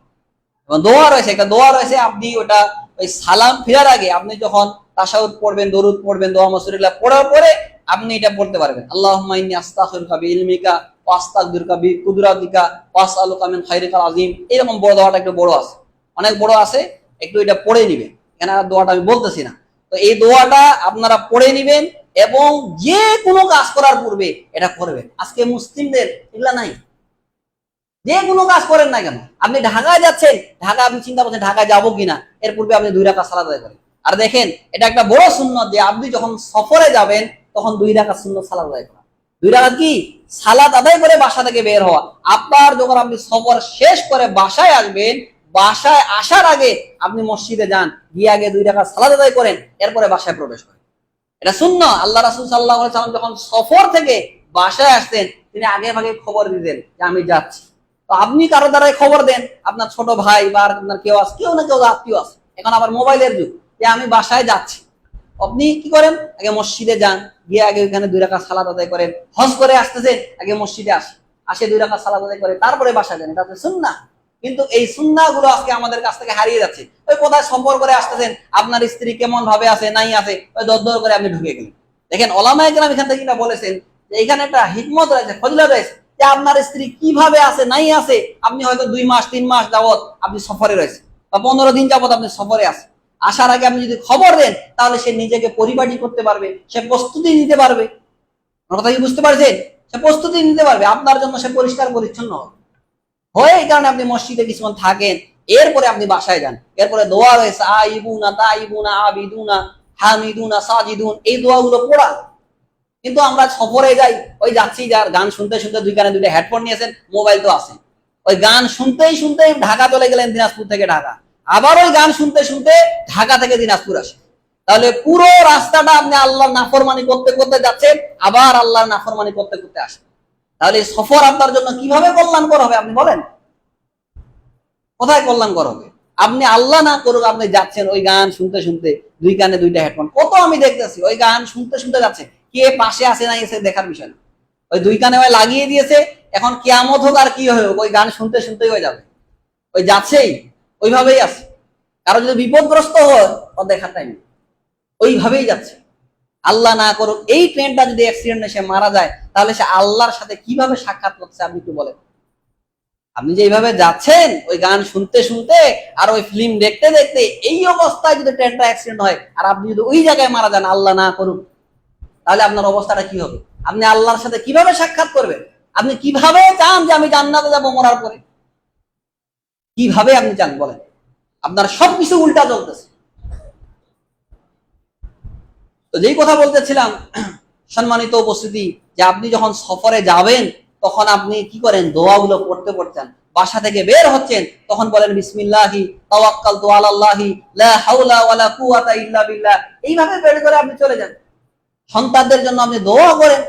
A: এবং দোয়া রয়েছে, একটা দোয়া রয়েছে, আপনি ওটা ওই সালাম ফেরার আগে আপনি যখন তাশাহুদ পড়বেন, দরুদ পড়বেন, দোয়া মাসুরিল্লাহ পড়ার পরে আপনি এটা পড়তে পারবেন। আল্লাহুম্মা ইন্নী আস্তাগফিরুকা বিইলমিকা ওয়া আস্তাগফিরুকা বিকুদরাতিকা ওয়া আসআলুকা মিন খায়রিকাল আযীম। এরকম বড় দোয়াটা একটু বড় আছে, অনেক বড় আছে, একটু এটা পড়ে নিবেন। এখানে দোয়াটা আমি বলতেছি না, তো এই দোয়াটা আপনারা পড়ে নিবেন এবং যে কোনো কাজ করার পূর্বে এটা করবেন। আজকে মুসলিমদের এগুলা নাই। যে কোনো কাজ করেন না কেন, আপনি ঢাকায় যাচ্ছেন, ঢাকা আপনি চিন্তা করছেন ঢাকায় যাবো কিনা, এর পূর্বে আপনি 2 রাকাত সালাত আদায় করেন। আর দেখেন, এটা একটা বড় সুন্নাত যে আপনি যখন সফরে যাবেন তখন 2 রাকাত সুন্নাত সালাত আদায় করা। 2 রাকাত কি সালাত আদায় করে বাসা থেকে বের হওয়া। আপনার যখন আপনি সফর শেষ করে বাসায় আসবেন, বাসায় আসার আগে আপনি মসজিদে যান, গিয়ে আগে 2 রাকাত সালাত আদায় করেন, এরপরে বাসায় প্রবেশ করেন। এটা সুন্নাহ। আল্লাহ রাসূল সাল্লাল্লাহু আলাইহি ওয়াসাল্লাম যখন সফর থেকে বাসায় আসতেন, তিনি আগে ভাগে খবর দিতেন যে আমি যাচ্ছি। তো আপনি কারো দ্বারাই খবর দেন, আপনার ছোট ভাই বা আপনার কেউ আছে, কেউ না কেউ আত্মীয় আছে, এখন আবার মোবাইলের যুগ, যে আমি বাসায় যাচ্ছি। আপনি কি করেন? আগে মসজিদে যান, গিয়ে আগে ওখানে 2 রাকাত সালাত আদায় করেন। হজ করে আসতেছেন, আগে মসজিদে আসে 2 রাকাত সালাত আদায় করে তারপরে বাসায় যান। এটা হচ্ছে সুন্নাহ। কিন্তু এই সুন্নাহ গুলো আজকে আমাদের কাছ থেকে হারিয়ে যাচ্ছে। ওই কোথায় সফর করে আসতেছেন, আপনার স্ত্রী কেমন ভাবে আছে নাই আছে, ওই দর করে আপনি ঢুকে গেলেন। দেখেন, ওলামায়ে কেরাম এখান থেকে কিনা বলেছেন যে এখানে একটা হিকমত রয়েছে, ফজিলত রয়েছে, যে আপনার স্ত্রী কিভাবে আছে নাই আছে, আপনি হয়তো 2 মাস 3 মাস যাবত আপনি সফরে রয়েছে বা 15 দিন যাবত আপনি সফরে আছে, আসার আগে আপনি যদি খবর দেন তাহলে সে নিজেকে পরিপাটি করতে পারবে, সে প্রস্তুতি নিতে পারবে। আমার কথা কি বুঝতে পারছেন? সে প্রস্তুতি নিতে পারবে, আপনার জন্য সে পরিষ্কার পরিচ্ছন্ন হবে। হয় এই কারণে আপনি মসজিদে কিছুক্ষণ থাকেন, এরপরে আপনি বাসায় যান। এরপরে দোয়া রয়েছে আইবুনা তাইবুনা আবিদুনা হামিদুনা সাজিদুন, এই দোয়াগুলো পড়া। কিন্তু আমরা সফরে যাই, ওই যাচ্ছি, যার গান শুনতে শুনতে 2 কানে 2টা হেডফোন নিয়েছেন, মোবাইল তো আছে, ওই গান শুনতেই শুনতেই ঢাকা চলে গেলেন, দিনাজপুর থেকে ঢাকা, আবার ওই গান শুনতে শুনতে ঢাকা থেকে দিনাজপুর আসে। তাহলে পুরো রাস্তাটা আপনি আল্লাহর নাফরমানি করতে করতে যাচ্ছেন, আবার আল্লাহর নাফরমানি করতে করতে আসেন। তাহলে সফর আপনার জন্য কিভাবে কল্যাণকর হবে আপনি বলেন? কোথায় কল্যাণকর হবে? আপনি আল্লাহ না করুক, আপনি যাচ্ছেন ওই গান শুনতে শুনতে, 2 কানে 2টা হেডফোন, কত আমি দেখতেছি ওই গান শুনতে শুনতে যাচ্ছে, কে পাশে আসে না এসে দেখার বিষয় না, ওই 2 কানে ওই লাগিয়ে দিয়েছে। এখন কিয়ামত হোক আর কি হোক, ওই গান শুনতে শুনতেই হয়ে যাবে, ওই যাচ্ছেই, ওইভাবেই আছে। কারো যদি বিপদগ্রস্ত হয়, ও দেখার টাইম, ওইভাবেই যাচ্ছে। আল্লাহ না করুক এই ট্রেনটা যদি অ্যাক্সিডেন্টে সে মারা যায়, তাহলে সে আল্লাহর সাথে কিভাবে সাক্ষাৎ করছে আপনি একটু বলেন? আপনি যে এইভাবে যাচ্ছেন ওই গান শুনতে শুনতে আর ওই ফিল্ম দেখতে দেখতে, এই অবস্থায় যদি ট্রেনটা অ্যাক্সিডেন্ট হয় আর আপনি যদি ওই জায়গায় মারা যান, আল্লাহ না করুন, তাহলে আপনার অবস্থাটা কি হবে? আপনি আল্লাহর সাথে কিভাবে সাক্ষাৎ করবেন? আপনি কিভাবে চান যে আমি জান্নাতে যাবো মরার পরে? কিভাবে আপনি চান বলেন? আপনার সবকিছু উল্টা চলতেছে। তো যেই কথা বলতেছিলাম, সম্মানিত উপস্থিতি, যে আপনি যখন সফরে যাবেন তখন আপনি কি করেন, দোয়াগুলো পড়তে পড়তেন। বাসা থেকে বের হচ্ছেন তখন বলেন বিসমিল্লাহি তাওয়াক্কালতু আলাল্লাহি লা হাওলা ওয়ালা কুওয়াতা ইল্লা বিল্লাহ। এইভাবে বের করে আপনি চলে যান। সন্তানদের জন্য আপনি দোয়া করেন,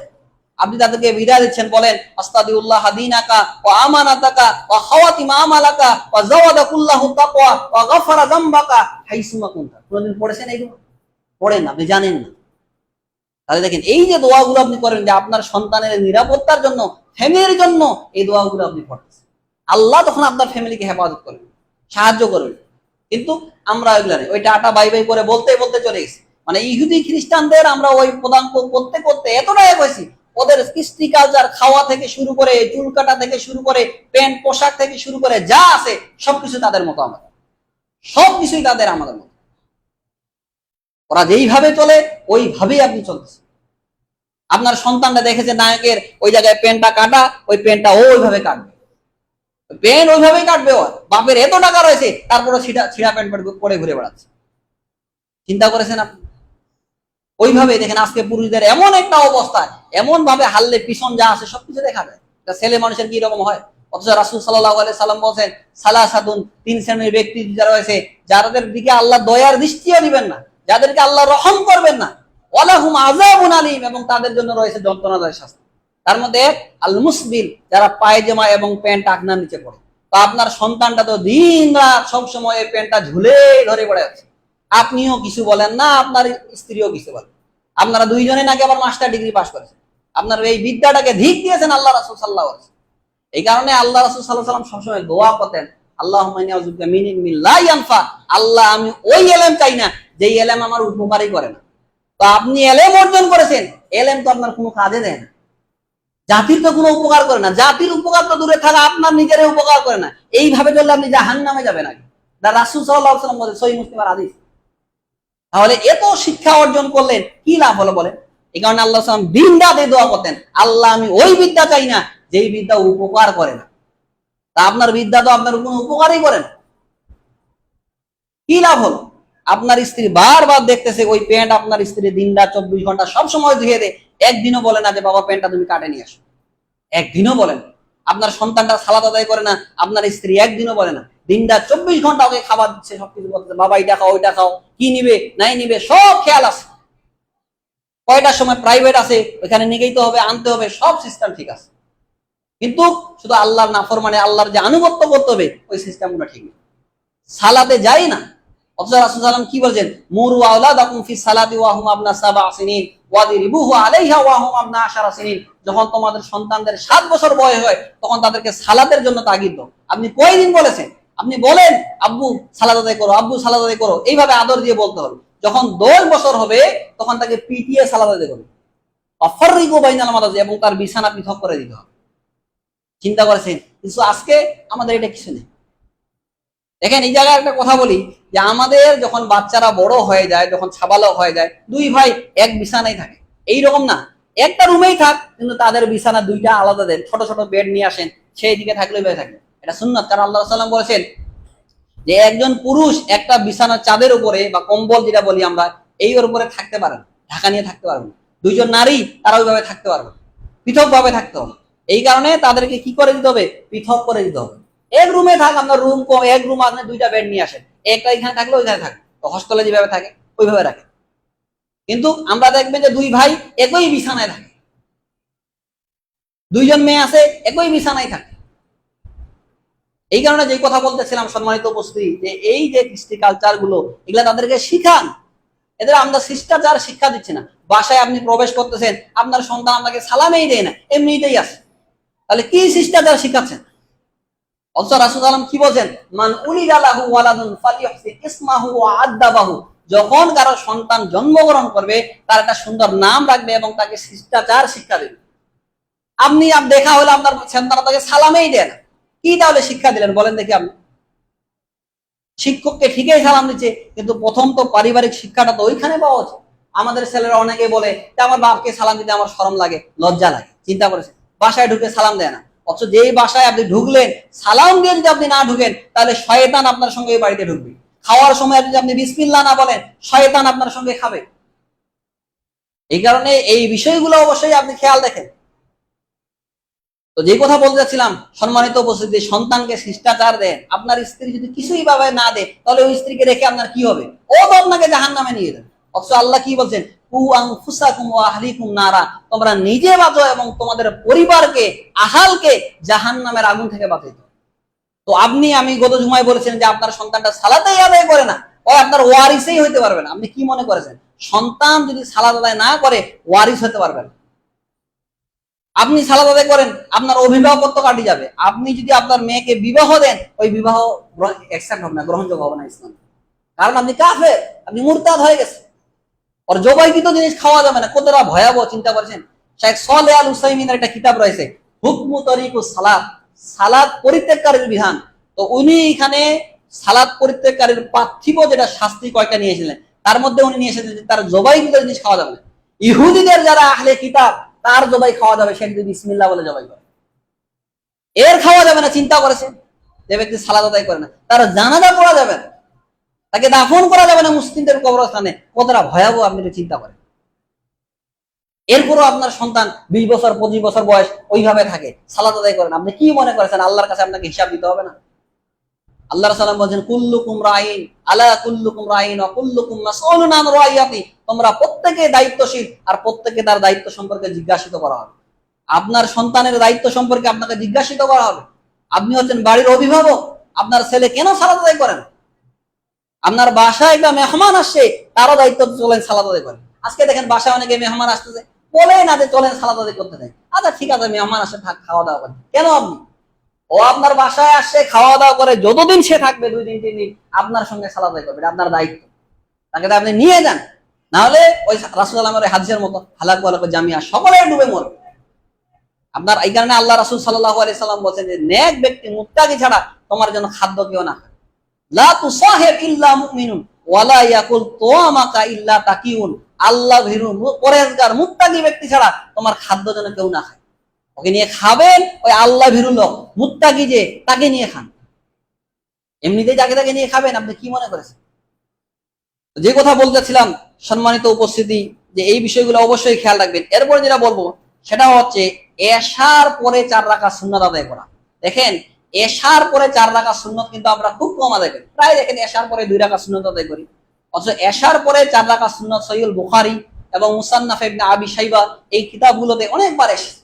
A: আপনি তাদেরকে বিদায় দিচ্ছেন, বলেন আস্তাদিউল্লাহ দীনাকা ওয়া আমানাতাকা ওয়া খাওয়াতিমা আমালাকা ওয়া যাওয়াদাকুল্লাহু তাকওয়া ওয়া গাফারা যামবাকা হাইসুমা কুনতা। কোনদিন পড়েছেন এইগুলো? পড়েন, আপনি জানেন না। তাহলে দেখেন, এই যে দোয়াগুলো আপনি করেন, যে আপনার সন্তানের নিরাপত্তার জন্য, ফ্যামিলির জন্য এই দোয়াগুলো আপনি পড়তেছেন, আল্লাহ তখন আপনার ফ্যামিলিকে হেফাজত করবেন, সাহায্য করবেন। কিন্তু আমরা ওইগুলো নেই, ওই টাটা বাই বাই করে বলতে বলতে চলে গেছি। মানে ইহুদি খ্রিস্টানদের আমরা ওই প্রদান করতে করতে এতটাই হয়েছি, ওদের কৃষ্টি কালচার, খাওয়া থেকে শুরু করে, চুল কাটা থেকে শুরু করে, প্যান্ট পোশাক থেকে শুরু করে যা আছে সবকিছু তাদের মতো, আমাদের সবকিছুই তাদের আমাদের মতো। ওরা যেইভাবে চলে ওইভাবেই আপনি চলতেছেন। আপনার সন্তানরা দেখেছে নায়কের ওই জায়গায় প্যান্টটা কাটা, ওই প্যান্টটা ওইভাবে কাটবে, প্যান্ট ওইভাবেই কাটবে। ওর বাপের এত টাকা রয়েছে, তারপরে ছিঁড়া প্যান্ট পরে ঘুরে বেড়াচ্ছে। চিন্তা করেছেন আপনি? ওইভাবে দেখেন আজকে পুরুষদের এমন একটা অবস্থা, এমন ভাবে হারলে পিছন যা আছে সবকিছু দেখা যায়। ছেলে মানুষের কি রকম হয়। অথচ রাসূল সাল্লাল্লাহু আলাইহি সাল্লাম বলেন, সালাসাতুন, তিন শ্রেণীর ব্যক্তি যারা রয়েছে, যাদের দিকে আল্লাহ দয়ার দৃষ্টিও দিবেন না, যাদেরকে আল্লাহ রহম করবেন না, ওয়ালাহুম আযাবুন আলীম, এবং তাদের জন্য রয়েছে যন্ত্রণাদায়ক শাস্তি। তার মধ্যে আল মুসবিল, যারা পায়জামা এবং প্যান্ট আগনার নিচে পড়ে। তো আপনার সন্তানটা তো দিন রাত সবসময় এই প্যান্টটা ঝুলে ধরে পড়ে আছে, আপনিও কিছু বলেন না, আপনার স্ত্রীও কিছু বলেন। আপনারা দুইজনে নাকি আবার মাস্টার ডিগ্রি পাস করেছেন, আপনার এই বিদ্যাটাকে ধিক দিয়েছেন আল্লাহ রাসূল সাল্লাল্লাহু আলাইহি ওয়াসাল্লাম। এই কারণে আল্লাহ রাসূল সাল্লাল্লাহু আলাইহি ওয়াসাল্লাম সবসময় দোয়া করতেন, আল্লাহুম্মা ইন্নী আউযুবিকা মিন ইলমিন লা ইয়ানফা। আল্লাহ, আমি ওই এলেম চাই না যেই এলেম আমার উপকারই করে না। তো আপনি এলেম অর্জন করেছেন, এলেম তো আপনার কোনো কাজে দেয় না, জাতির তো কোনো উপকার করে না। জাতির উপকার তো দূরে থাকা, আপনার নিজের উপকার করে না। এইভাবে চললে আপনি জাহান্নামে যাবেন আগে। রাসূল সাল্লাল্লাহু আলাইহি ওয়াসাল্লাম বলেন, সহিহ মুসলিমের হাদিস। তাহলে এত শিক্ষা অর্জন করলেন, কি লাভ হলো বলেন? এই কারণে আল্লাহ সাল্লাম বিদ্যাতে দোয়া করতেন, আল্লাহ আমি ওই বিদ্যা চাই না যেই বিদ্যা উপকার করে না। তা আপনার বিদ্যা তো আপনার কোনো উপকারই করে না, কি লাভ হলো? আপনার স্ত্রী বারবার দেখতেছে ওই প্যান্ট, আপনার স্ত্রী দিন রাত 24 ঘন্টা সব সময় ধুয়ে দেয়, একদিনও বলে না যে বাবা প্যান্টটা তুমি কাটে নিয়ে আসো, একদিনও বলেন। আপনার সন্তানটা সালাত আদায় করে না, আপনার স্ত্রী একদিনও বলে না। দিন রাত 24 ঘন্টা ওকে খাবার দিচ্ছে, সবকিছু বলতেছে, বাবা এটা খাও ওইটা খাও, কি নিবে নাই নিবে সব খেয়াল আছে। কয়টার সময় প্রাইভেট আছে, ওখানে নিয়ে যেতে হবে, আনতে হবে, সব সিস্টেম ঠিক আছে। কিন্তু শুধু আল্লাহর নাফরমানে, আল্লাহর যে আনুগত্য করতে হবে, ওই সিস্টেমগুলো ঠিক নেই, সালাতে যাই না। অথচ রাসূল সাল্লাল্লাহু আলাইহি ওয়াসাল্লাম কি বলেন, মুরু আওলাদাকুম ফিস সালাতি ওয়া হুম আবনা 7 সিনিন ওয়াদিরিবুহু আলাইহা ওয়া হুম আবনা 10 সিনিন। যখন তোমাদের সন্তানদের 7 বছর বয়স হয়, তখন তাদেরকে সালাতের জন্য তাগিদ দাও। আপনি কয়দিন বলেছেন? আপনি বলেন আব্বু সালাত আদায় করো, আব্বু সালাত আদায় করো, এইভাবে আদর দিয়ে বলতে হবে। যখন 10 বছর হবে, তখন তাকে পিটিয়ে সালাত আদায় করবে, ফাররিকু বাইনাল মাদাজি, এবং তার বিছানা পৃথক করে দিতে হবে। চিন্তা করেছেন? কিন্তু আজকে আমাদের এটা কিছু নেই। দেখেন, এই জায়গায় একটা কথা বলি, যে আমাদের যখন বাচ্চারা বড় হয়ে যায়, যখন ছাবালক হয়ে যায়, দুই ভাই এক বিছানায় থাকে, এইরকম না একটা রুমেই থাক, কিন্তু তাদের বিছানা দুইটা আলাদা দেন, ছোট ছোট বেড নিয়ে আসেন, সেই দিকে থাকলে ভাই থাকে। এটা সুন্নাত। কারণ আল্লাহ সাল্লাম বলেছেন যে একজন পুরুষ একটা বিছানার চাঁদের উপরে বা কম্বল যেটা বলি আমরা, এই ওর উপরে থাকতে পারেন, ঢাকা নিয়ে থাকতে পারবেন। দুইজন নারী তারা ওইভাবে থাকতে পারবে, পৃথক ভাবে থাকতে হবে। এই কারণে তাদেরকে কি করে দিতে হবে? পৃথক করে দিতে হবে। এক রুমে থাক, আপনার রুম কম, এক রুম আপনি দুইটা বেড নিয়ে আসেন, একটা এখানে থাকলে ওইখানে থাকে, হস্টেলে যেভাবে থাকে ওইভাবে রাখে। কিন্তু আমরা দেখবেন যে দুই ভাই একই বিছানায় থাকে, দুইজন মেয়ে আছে একই বিছানায় থাকে। এই কারণে যে কথা বলতেছিলাম সম্মানিত উপস্থিতি, যে এই যে কৃষ্টি কালচার গুলো, এগুলা তাদেরকে শিখান। এদের আমরা শিষ্টাচার শিক্ষা দিচ্ছি না। বাসায় আপনি প্রবেশ করতেছেন, আপনার সন্তান আপনাকে সালামেই দেয় না, এমনিতেই আছে, তাহলে কি শিষ্টাচার শিখাচ্ছেন? অথচ রাসূল সাল্লাল্লাহু আলাইহি ওয়াসাল্লাম কি বলেন, মান উলিদা লাহু ওয়ালাদুন ফালিয়হসিন ইসমাহু ওয়া আদাবাহু। যখন কারো সন্তান জন্মগ্রহণ করবে, তার একটা সুন্দর নাম রাখবে এবং তাকে শিষ্টাচার শিক্ষা দেবে। আপনি দেখা হলে আপনার সন্তান তাকে সালামেই দেয় না, কি তাহলে শিক্ষা দিলেন বলেন দেখি আপনি? শিক্ষককে ঠিকই সালাম দিচ্ছে, কিন্তু প্রথম তো পারিবারিক শিক্ষাটা তো ওইখানে পাওয়া উচিত। আমাদের ছেলেরা অনেকে বলে যে আমার বাপকে সালাম দিতে আমার শরম লাগে, লজ্জা লাগে। চিন্তা করেছেন, বাসায় ঢুকে সালাম দেয় না। অথচ যেই বাসায় আপনি ঢুকলেন, সালাম দিয়ে যদি আপনি না ঢুকেন, তাহলে শয়তান আপনার সঙ্গে এই বাড়িতে ঢুকবে। খাওয়ার সময় যদি আপনি বিসমিল্লাহ না বলেন, শয়তান আপনার সঙ্গে খাবে। এই কারণে এই বিষয়গুলো অবশ্যই আপনি খেয়াল দেখেন। তো যে কথা বলতে যাচ্ছিলাম, সম্মানিত উপস্থিতি, সন্তানকে শিষ্টাচার দেন। আপনার স্ত্রী যদি কিছুই ভাবে না দেয়, তাহলে ওই স্ত্রীকে রেখে আপনার কি হবে? ও তো আপনাকে জাহান্নামে নিয়ে যাবে। অথচ আল্লাহ কি বলছেন? কু আনফুসাকুম ওয়া আহলিকুম নারা, তোমরা নিজে বাঁচো এবং তোমাদের পরিবারকে, আহালকে জাহান্নামের আগুন থেকে বাঁচাইতো। তো আপনি, আমি গত জুমায় বলেছেন যে আপনার সন্তানটা সালাতেই আদায় করে না, ও আপনার ওয়ারিসই হইতে পারবে না। আপনি কি মনে করেছেন সন্তান যদি সালাত আদায় না করে ওয়ারিস হতে পারবে না? আপনি সালাত আদায় করেন, আপনার অভিভাবকত্ব কাটি যাবে। আপনি যদি আপনার মেয়েকে বিবাহ দেন, ওই বিবাহ অ্যাকসেপ্ট হবে না, গ্রহণযোগ্য হবে না ইসলাম। কারণ আপনি কাফের, আপনি মুরতাদ হয়ে গেছে। ওর জবাইকৃত জিনিস খাওয়া যাবে না। কতটা ভয়াবহ চিন্তা করেছেন? শেখ সালেহ আল উসাইমিনের একটা কিতাব রয়েছে, হুকমু তরিকুস সালাত, সালাত পরিত্যাগকারীর বিধান। তো উনি এখানে সালাত পরিত্যাগকারীর পার্থিব যেটা শাস্তি কয়টা নিয়েছিলেন, তার মধ্যে উনি নিয়ে এসেছেন তার জবাইকৃত জিনিস খাওয়া যাবে না। ইহুদিদের যারা আহলে কিতাব, তার জবাই খাওয়া যাবে, সে যদি বিসমিল্লাহ বলে জবাই করে। এর খাওয়া যাবে না। চিন্তা করেছেন? যে ব্যক্তি সালাত আদায় করে না, তার জানাজা পড়া যাবে না, তাকে দাফন করা যাবে না মুসলিমদের কবরস্থানে। কতটা ভয়াবহ আপনি চিন্তা করেন। এরপরও আপনার সন্তান 20 বছর 25 বছর বয়স ওইভাবে থাকে, সালাত আদায় করেন। আপনি কি মনে করেছেন আল্লাহর কাছে আপনাকে হিসাব দিতে হবে না? আল্লাহ রাসূল বলেন, কুল্লুকুম রাইন আলা কুল্লুকুম রাইন ওয়া কুল্লুকুম মাসউলুন আন রাইয়াতি, তোমরা প্রত্যেকে দায়িত্বশীল আর প্রত্যেকে তার দায়িত্ব সম্পর্কে জিজ্ঞাসিত করা হবে। আপনার সন্তানের দায়িত্ব সম্পর্কে আপনাকে জিজ্ঞাসিত করা হবে। আপনি হচ্ছেন বাড়ির অভিভাবক, আপনার ছেলে কেন সালাত আদায় করেন? আপনার বাসায় একটা মেহমান আসছে, তারও দায়িত্ব চলেন সালাত আদায় করেন। আজকে দেখেন বাসায় অনেকে মেহমান আসতেছে, বলে না যে চলেন সালাত আদায় করতে দেয়। আচ্ছা ঠিক আছে, মেহমান আসে, থাক, খাওয়া দাওয়া করেন। কেন আপনি? ও আপনার বাসায় আসছে, খাওয়া দাওয়া করে, যতদিন সে থাকবে 2 দিন 3 দিন আপনার সঙ্গে সালাত আদায় করবে, আপনার দায়িত্ব। তাকে আপনি নিয়ে যান, না হলে ওই রাসূলুল্লাহ হাদিসের মতো হালাক ওয়ালাক জামিয়া, সকলে ডুবে মরবে। আপনার এই কারণে আল্লাহ রাসূল সাল্লাল্লাহু আলাইহি সাল্লাম বলেছেন যে নেক ব্যক্তি মুত্তাকি ছাড়া তোমার জন্য খাদ্য কেউ না খায়। লা তুসাহিব ইল্লা মুমিনুন ওয়ালা ইয়াকুল তুআমাকা ইল্লা তাকিউন, আল্লাহ ভীরু পরহেজগার মুত্তাকি ব্যক্তি ছাড়া তোমার খাদ্য যেন কেউ না খায়। ওকে নিয়ে খাবেন, ওই আল্লাহ ভীরু লোক মুত্তাকি যে, তাকে নিয়ে খান। এমনিতেই যাকে তাকে নিয়ে খাবেন, আপনি কি মনে করেছেন? যে কথা বলতেছিলাম, সম্মানিত উপস্থিতি, যে এই বিষয়গুলো অবশ্যই খেয়াল রাখবেন। এরপরে যেটা বলবো সেটা হচ্ছে এশার পরে 4 রাকাত সুন্নাত আদায় করা। দেখেন, এশার পরে 4 রাকাত সুন্নাত কিন্তু আমরা খুব কম আদায় করি। প্রায় দেখেন এশার পরে 2 রাকাত সুন্নাত আদায় করি। অথচ এশার পরে 4 রাকাত সুন্নাত সহিহুল বুখারী এবং মুসান্নাফ ইবনে আবি শাইবা এই কিতাবগুলোতে অনেকবার এসেছে।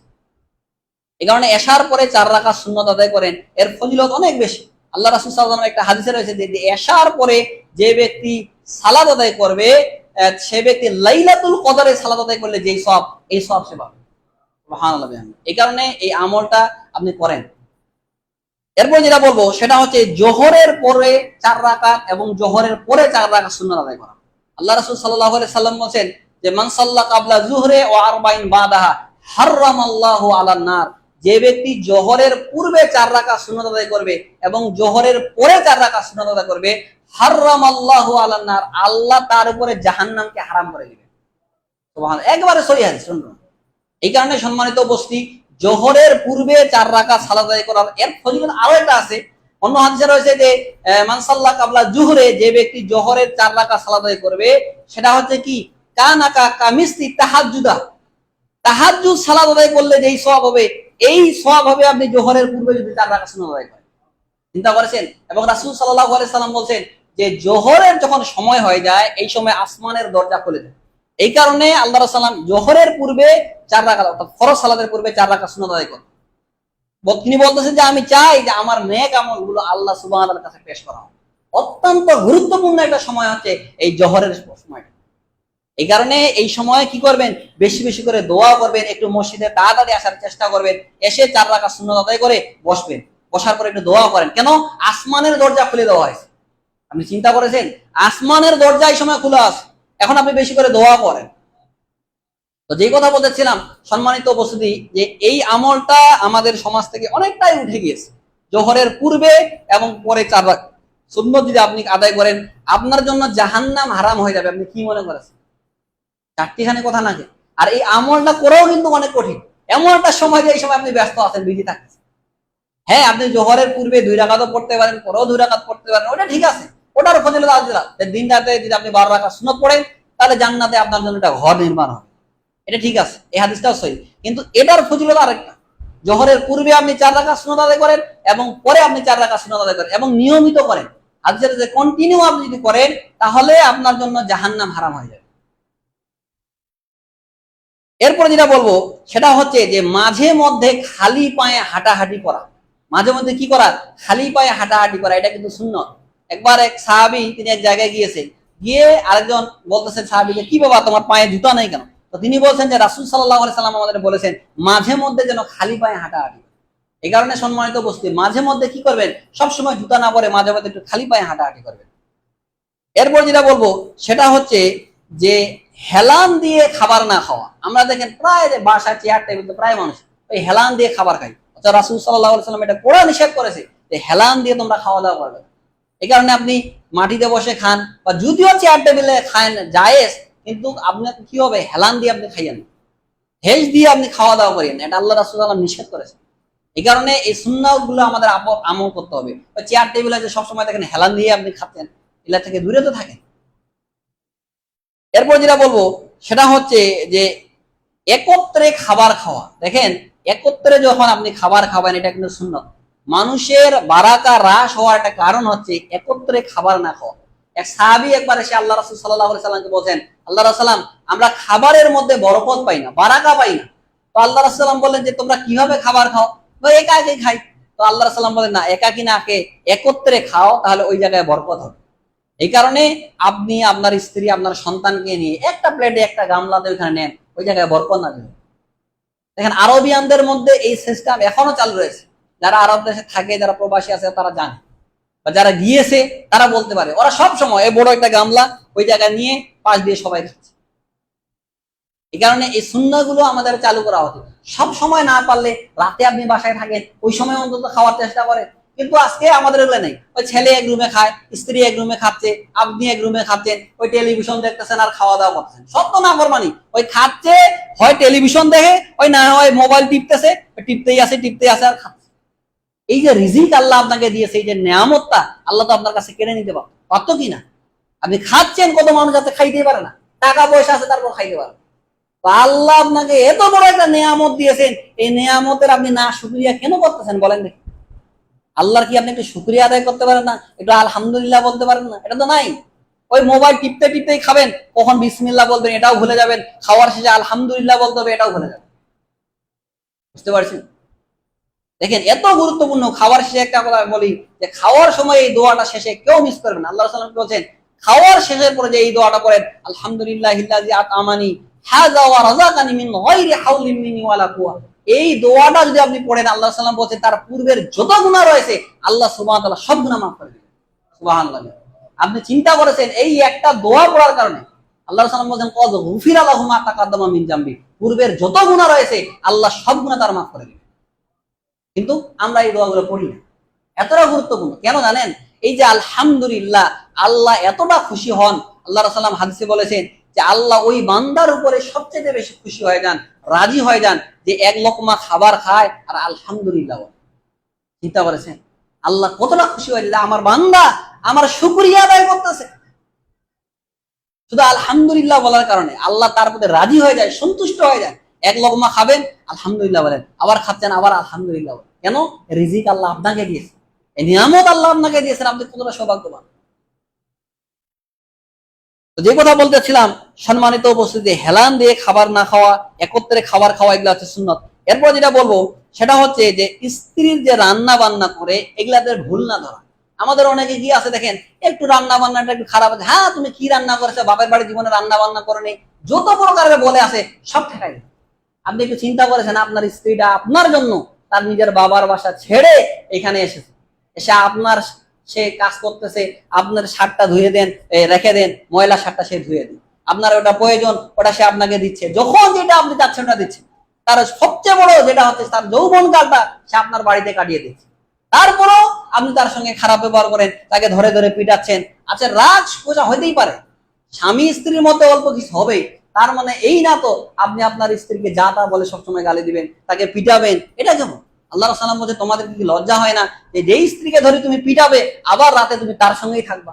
A: এই কারণে এশার পরে 4 রাকাত সুন্নাত আদায় করেন, এর ফজিলত অনেক বেশি। আল্লাহ রাসূল সাল্লাল্লাহু আলাইহি ওয়াসাল্লাম একটা হাদিসে রয়েছে যে এশার পরে যে ব্যক্তি সালাত আদায় করবে, সে ব্যক্তি লাইলাতুল কদরে সালাত আদায় করলে যেই সওয়াব, এই সওয়াব সে পাবে। সুবহানাল্লাহ। এই কারণে এই আমলটা আপনি করেন। এরপর যেটা বলবো সেটা হচ্ছে জোহরের পরে 4 রাকাত এবং জোহরের পরে 4 রাকাত সুন্নাত আদায় করা। আল্লাহ রাসূল সাল্লাল্লাহু আলাইহি সাল্লাম বলেন যে মান সাল্লা ক্বাবলা যুহরে ওয়া আরবাইন বাদাহা হারামাল্লাহু আলান নার, যে ব্যক্তি জোহরের পূর্বে 4 রাকাত সুন্নাত আদায় করবে এবং জোহরের পরে 4 রাকাত সুন্নাত আদায় করবে, হারামাল্লাহু আলান নার, আল্লাহ তার উপরে জাহান্নামকে হারাম করে দিবেন। সুবহানাল্লাহ, একবারে সহিহ হাদিস, শুনুন। এই কারণে সম্মানিত উপস্থিতি, জোহরের পূর্বে 4 রাকাত সালাত আদায় করার এর ফজিলত আরো একটা আছে। অন্য হাদিসে রয়েছে যে মান সাল্লা ক্বাবলা যুহরে, যে ব্যক্তি জোহরের 4 রাকাত সালাত আদায় করবে, সেটা হচ্ছে কি কানাকা কামিসতি তাহাজ্জুদা, তাহাজ্জুদ সালাত আদায় করলে যেই সওয়াব হবে, এই সওয়াব হবে আপনি জোহরের পূর্বে যদি 4 রাকাত সুন্নাত আদায় করেন। চিন্তা করেছেন? এবং রাসূল সাল্লাল্লাহু আলাইহি সাল্লাম বলেন যে জোহরের যখন সময় হয়ে যায়, এই সময় আসমানের দরজা খুলে দেয়। এই কারণে আল্লাহ রাসূল সাল্লাল্লাহু আলাইহি ওয়াসাল্লাম জোহরের পূর্বে 4 রাকাত, অর্থাৎ ফরজ সালাতের পূর্বে 4 রাকাত সুন্নাত আদায় করেন। তিনি বলতেছেন যে আমি চাই যে আমার নেক আমলগুলো আল্লাহ সুবহানাহু ওয়া তাআলার কাছে পেশ করা হোক। অত্যন্ত গুরুত্বপূর্ণ একটা সময় হচ্ছে এই জোহরের সময়টা। এই কারণে এই সময় কি করবেন, বেশি বেশি করে দোয়া করবেন, একটু মসজিদে তাড়াতাড়ি আসার চেষ্টা করবেন, এসে 4 রাকাত সুন্নাত আদায় করে বসবেন। বসার পরে একটু দোয়া করেন। কেন? আসমানের দরজা খুলে দেওয়া হয়েছে। আপনি চিন্তা করেছেন? আসমানের দরজা এই সময় খোলা আছে। এখন আপনি বেশি করে দোয়া করেন। তো যেই কথা বলতেছিলাম, সম্মানিত উপস্থিতি, যে এই আমলটা আমাদের সমাজ থেকে অনেকটাই উঠে গিয়েছে। জোহরের পূর্বে এবং পরে 4 রাকাত সুন্নাত যদি আপনি আদায় করেন, আপনার জন্য জাহান্নাম হারাম হয়ে যাবে। আপনি কি মনে করেছেন? চারটিখানি কথা নাকি? আর এই আমলটা করেও কিন্তু অনেক কঠিন। এমন একটা সময় যে এই সময় আপনি ব্যস্ত আছেন, বিজি থাকছেন। হ্যাঁ, আপনি জোহরের পূর্বে 2 রাকাতও পড়তে পারেন, পরেও 2 রাকাত পড়তে পারেন, ওটা ঠিক আছে, ওটার ফজিলত আলাদা। দিন রাতে যদি আপনি 12 রাকাত সুন্নাত পড়েন, তাহলে জান্নাতে আপনার জন্য একটা ঘর নির্মাণ হবে। এটা ঠিক আছে, এই হাদিসটাও সহি, কিন্তু এটার ফজিলত আরেকটা। জোহরের পূর্বে আপনি 4 রাকাত সুন্নাত আদায় করেন এবং পরে আপনি 4 রাকাত সুন্নাত আদায় করেন এবং নিয়মিত করেন, হাদিসের যে কন্টিনিউ আপনি যদি করেন তাহলে আপনার জন্য জাহান্নাম হারাম হয়ে যাবে। এরপর যেটা বলবো সেটা হচ্ছে যে মাঝে মধ্যে খালি পায়ে হাঁটাহাঁটি করা। মাঝে মধ্যে কি করা? খালি পায়ে হাঁটাহাঁটি করা, এটা কিন্তু সুন্নত। একবার এক সাহাবী তিনি এক জায়গায় গিয়েছে, গিয়ে আরেকজন বলতেছেন সাহাবীকে, কি বাবা তোমার পায়ে জুতা নেই কেন? তো তিনি বলছেন যে রাসূল সাল্লাল্লাহু আলাইহি সাল্লাম আমাদের বলেছেন মাঝে মধ্যে যেন খালি পায়ে হাঁটাহাঁটি। এই কারণে সম্মানিত উপস্থিতি, মাঝে মধ্যে কি করবেন, সবসময় জুতা না পরে মাঝে মধ্যে একটু খালি পায়ে হাঁটাহাঁটি করবেন। এরপর যেটা বলবো সেটা হচ্ছে যে হেলান দিয়ে খাবার না খাওয়া। আমরা দেখেন প্রায় বাসা চেয়ার টেবিল প্রায় মানুষ ওই হেলান দিয়ে খাবার খাই, অর্থাৎ রাসূল সাল্লাল্লাহু আলাইহি সাল্লাম এটা পুরো নিষেধ করেছে যে হেলান দিয়ে তোমরা খাওয়া দাওয়া করবে। এই কারণে আপনি মাটিতে বসে খান বা যদিও চেয়ার টেবিলে খান জায়েজ, কিন্তু আপনার কি হবে, হেলান দিয়ে আপনি খাইয়েন, হেজ দিয়ে আপনি খাওয়া দাওয়া করেন, এটা আল্লাহ রাসূল সাল্লাল্লাহু আলাইহি নিষেধ করেছে। এই কারণে এই সুন্নাহগুলো আমাদের আমল করতে হবে। ওই চেয়ার টেবিলে যে সবসময় দেখেন হেলান দিয়ে আপনি খাচ্ছেন, এগুলা থেকে দূরে তো থাকেন। এরপর যেটা বলবো সেটা হচ্ছে যে একত্রে খাবার খাওয়া। দেখেন একত্রে যখন আপনি খাবার খাবেন এটা কিন্তু সুন্নাত। মানুষের বারাকা হ্রাস হওয়ার একটা কারণ হচ্ছে একত্রে খাবার না খাওয়া। এক সাহাবী একবার এসে আল্লাহ রাসূল সাল্লাল্লাহু আলাইহি সাল্লামকে বলেন, আল্লাহ রাসূল সাল্লাম আমরা খাবারের মধ্যে বরকত পাই না, বারাকা পাই না। তো আল্লাহ রাসূল সাল্লাম বললেন যে তোমরা কিভাবে খাবার খাও? একা একাই খাই। তো আল্লাহ রাসূল সাল্লাম বলেন না, একাকি না খেয়ে একত্রে খাও, তাহলে ওই জায়গায় বরকত হবে। এই কারণে আপনি আপনার স্ত্রী আপনার সন্তানকে নিয়ে একটা প্লেটে একটা গামলাতে ওইখানে নেন, ওই জায়গায় বরকত না দেবে। দেখেন আরবিয়ানদের মধ্যে এই সিস্টেম এখনো চালু রয়েছে। যারা আরব দেশে থাকে, যারা প্রবাসী আছে তারা জানে, বা যারা গিয়েছে তারা বলতে পারে, ওরা সব সময় এই বড় একটা গামলা ওই জায়গায় নিয়ে পাশ দিয়ে সবাই খাচ্ছে। এই কারণে এই সুন্নাহগুলো আমাদের চালু করা হতো। সব সময় না পারলে রাতে আপনি বাসায় থাকেন, ওই সময় অন্তত খাওয়ার চেষ্টা করেন। কিন্তু আজকে আমাদের এগুলো নেই। ওই ছেলে এক রুমে খায়, স্ত্রী এক রুমে খাচ্ছে, আপনি এক রুমে খাচ্ছেন, ওই টেলিভিশন দেখতেছেন আর খাওয়া দাওয়া করতেছেন। সব তো না ফরমানি, ওই খাচ্ছে, হয় টেলিভিশন দেখে, ওই না হয় মোবাইল টিপতেছে, টিপতেই আছে আর খাচ্ছে। এই যে রিজিক আল্লাহ আপনাকে দিয়েছে, এই যে নিয়ামতটা আল্লাহ তো আপনার কাছে কেড়ে নিতে পারত কি না? আপনি খাচ্ছেন, কত মানুষ আছে খাইতেই পারে না, টাকা পয়সা আছে তারপর খাইতে পারে। আল্লাহ আপনাকে এত বড় একটা নিয়ামত দিয়েছেন, এই নিয়ামতের আপনি না শুকরিয়া কেন করতেছেন বলেন দেখি? আল্লাহর কি আপনি একটু শুকরিয়া আদায় করতে পারেন না? একটু আলহামদুলিল্লাহ বলতে পারেন না? এটা তো নাই। ওই মোবাইল টিপতে টিপতেই খাবেন, কখন বিসমিল্লাহ বলবেন এটাও ভুলে যাবেন, খাওয়ার শেষে আলহামদুলিল্লাহ বলতে হবে এটাও ভুলে যাবেন। বুঝতে পারছেন? দেখেন এত গুরুত্বপূর্ণ। খাওয়ার শেষে একটা কথা বলি, যে খাওয়ার সময় এই দোয়াটা শেষে কেউ মিস করবেন না। আল্লাহ রাসূল বলেছেন খাওয়ার শেষের পরে যে এই দোয়াটা করেন, আলহামদুলিল্লাহিল্লাযী আত'আমানি হাযা ওয়া রাযাকানি মিন গায়রি হাওলিন মিন্নি ওয়ালা কুওয়া। এই দোয়াটা যদি আপনি পড়েন, আল্লাহ সাল্লাম বলছেন তার পূর্বের যত গুনাহ রয়েছে আল্লাহ সুবহানাহু ওয়া তাআলা সব গুনাহ মাফ করে দিবেন। সুবহানাল্লাহ। আপনি চিন্তা করেছেন এই একটা দোয়া পড়ার কারণে আল্লাহ রাসূল বলছেন কদ গুফিরা লাহু মা তাকাদ্দামা মিন জামবি, পূর্বের যত গুনাহ রয়েছে আল্লাহ সব গুনাহ তার মাফ করে দিবেন। কিন্তু আমরা এই দোয়াগুলো পড়ি না। এতটা গুরুত্বপূর্ণ কেন জানেন? এই যে আলহামদুলিল্লাহ, আল্লাহ এতটা খুশি হন। আল্লাহ রাসূল হাদিসে বলেছেন যে আল্লাহ ওই বান্দার উপরে সবচেয়ে বেশি খুশি হয়ে যান, রাজি হয়ে যান, যে এক লোকমা খাবার খায় আর আলহামদুলিল্লাহ বলে। চিন্তা করেছেন আল্লাহ কতটা খুশি হয়ে যায়, আমার বান্দা আমার শুকরিয়া আদায় করতেছে। শুধু আলহামদুলিল্লাহ বলার কারণে আল্লাহ তার প্রতি রাজি হয়ে যায়, সন্তুষ্ট হয়ে যায়। এক লোকমা খাবেন, আলহামদুলিল্লাহ বলেন, আবার খাচ্ছেন, আবার আলহামদুলিল্লাহ বলেন। কেন? রিজিক আল্লাহ আপনাকে দিয়েছে, এই নিয়ামত আল্লাহ আপনাকে দিয়েছেন, আপনি কতটা সৌভাগ্যবান। যে কথা বলতেছিলাম, সম্মানিত উপস্থিতি, হেলান দিয়ে খাবার না খাওয়া, একত্রে খাবার খাওয়া, এগুলো হচ্ছে সুন্নত। এরপর যেটা বলবো সেটা হচ্ছে যে স্ত্রীর যে রান্না বান্না করে এগুলাদের ভুল না ধরা। আমাদের অনেকে কি আছে দেখেন, একটু রান্না বান্নাটা একটু খারাপ আছে, হ্যাঁ তুমি কি রান্না করেছো, বাপের বাড়ি জীবনে রান্না বান্না করেনি, যত প্রকারের বলে আছে সব ঠেকাই। আপনি একটু চিন্তা করেছেন আপনার স্ত্রীটা আপনার জন্য তার নিজের বাবার বাসা ছেড়ে এখানে এসেছে, এসে আপনার সে কাজ করতেছে, আপনার শার্টটা ধুয়ে দেন, রেখে দেন, ময়লা শার্টটা সে ধুয়ে দেন, আপনার ওটা প্রয়োজন ওটা সে আপনাকে দিচ্ছে, যখন যেটা আপনি চাচ্ছেন ওটা দিচ্ছে। তার সবচেয়ে বড় যেটা হচ্ছে তার যৌবন কালটা সে আপনার বাড়িতে কাটিয়ে দিচ্ছে, তারপরও আপনি তার সঙ্গে খারাপ ব্যবহার করেন, তাকে ধরে ধরে পিটাচ্ছেন। আচ্ছা রাগ সোজা হইতেই পারে, স্বামী স্ত্রীর মধ্যে অল্প কিছু হবে, তার মানে এই না তো আপনি আপনার স্ত্রীকে যা তা বলে সবসময় গালি দিবেন, তাকে পিটাবেন। এটা কেমন? আল্লাহ রাসূল বলছে তোমাদের কি লজ্জা হয় না যে যেই স্ত্রীকে ধরে তুমি পিটাবে আবার রাতে তুমি তার সঙ্গেই থাকবা?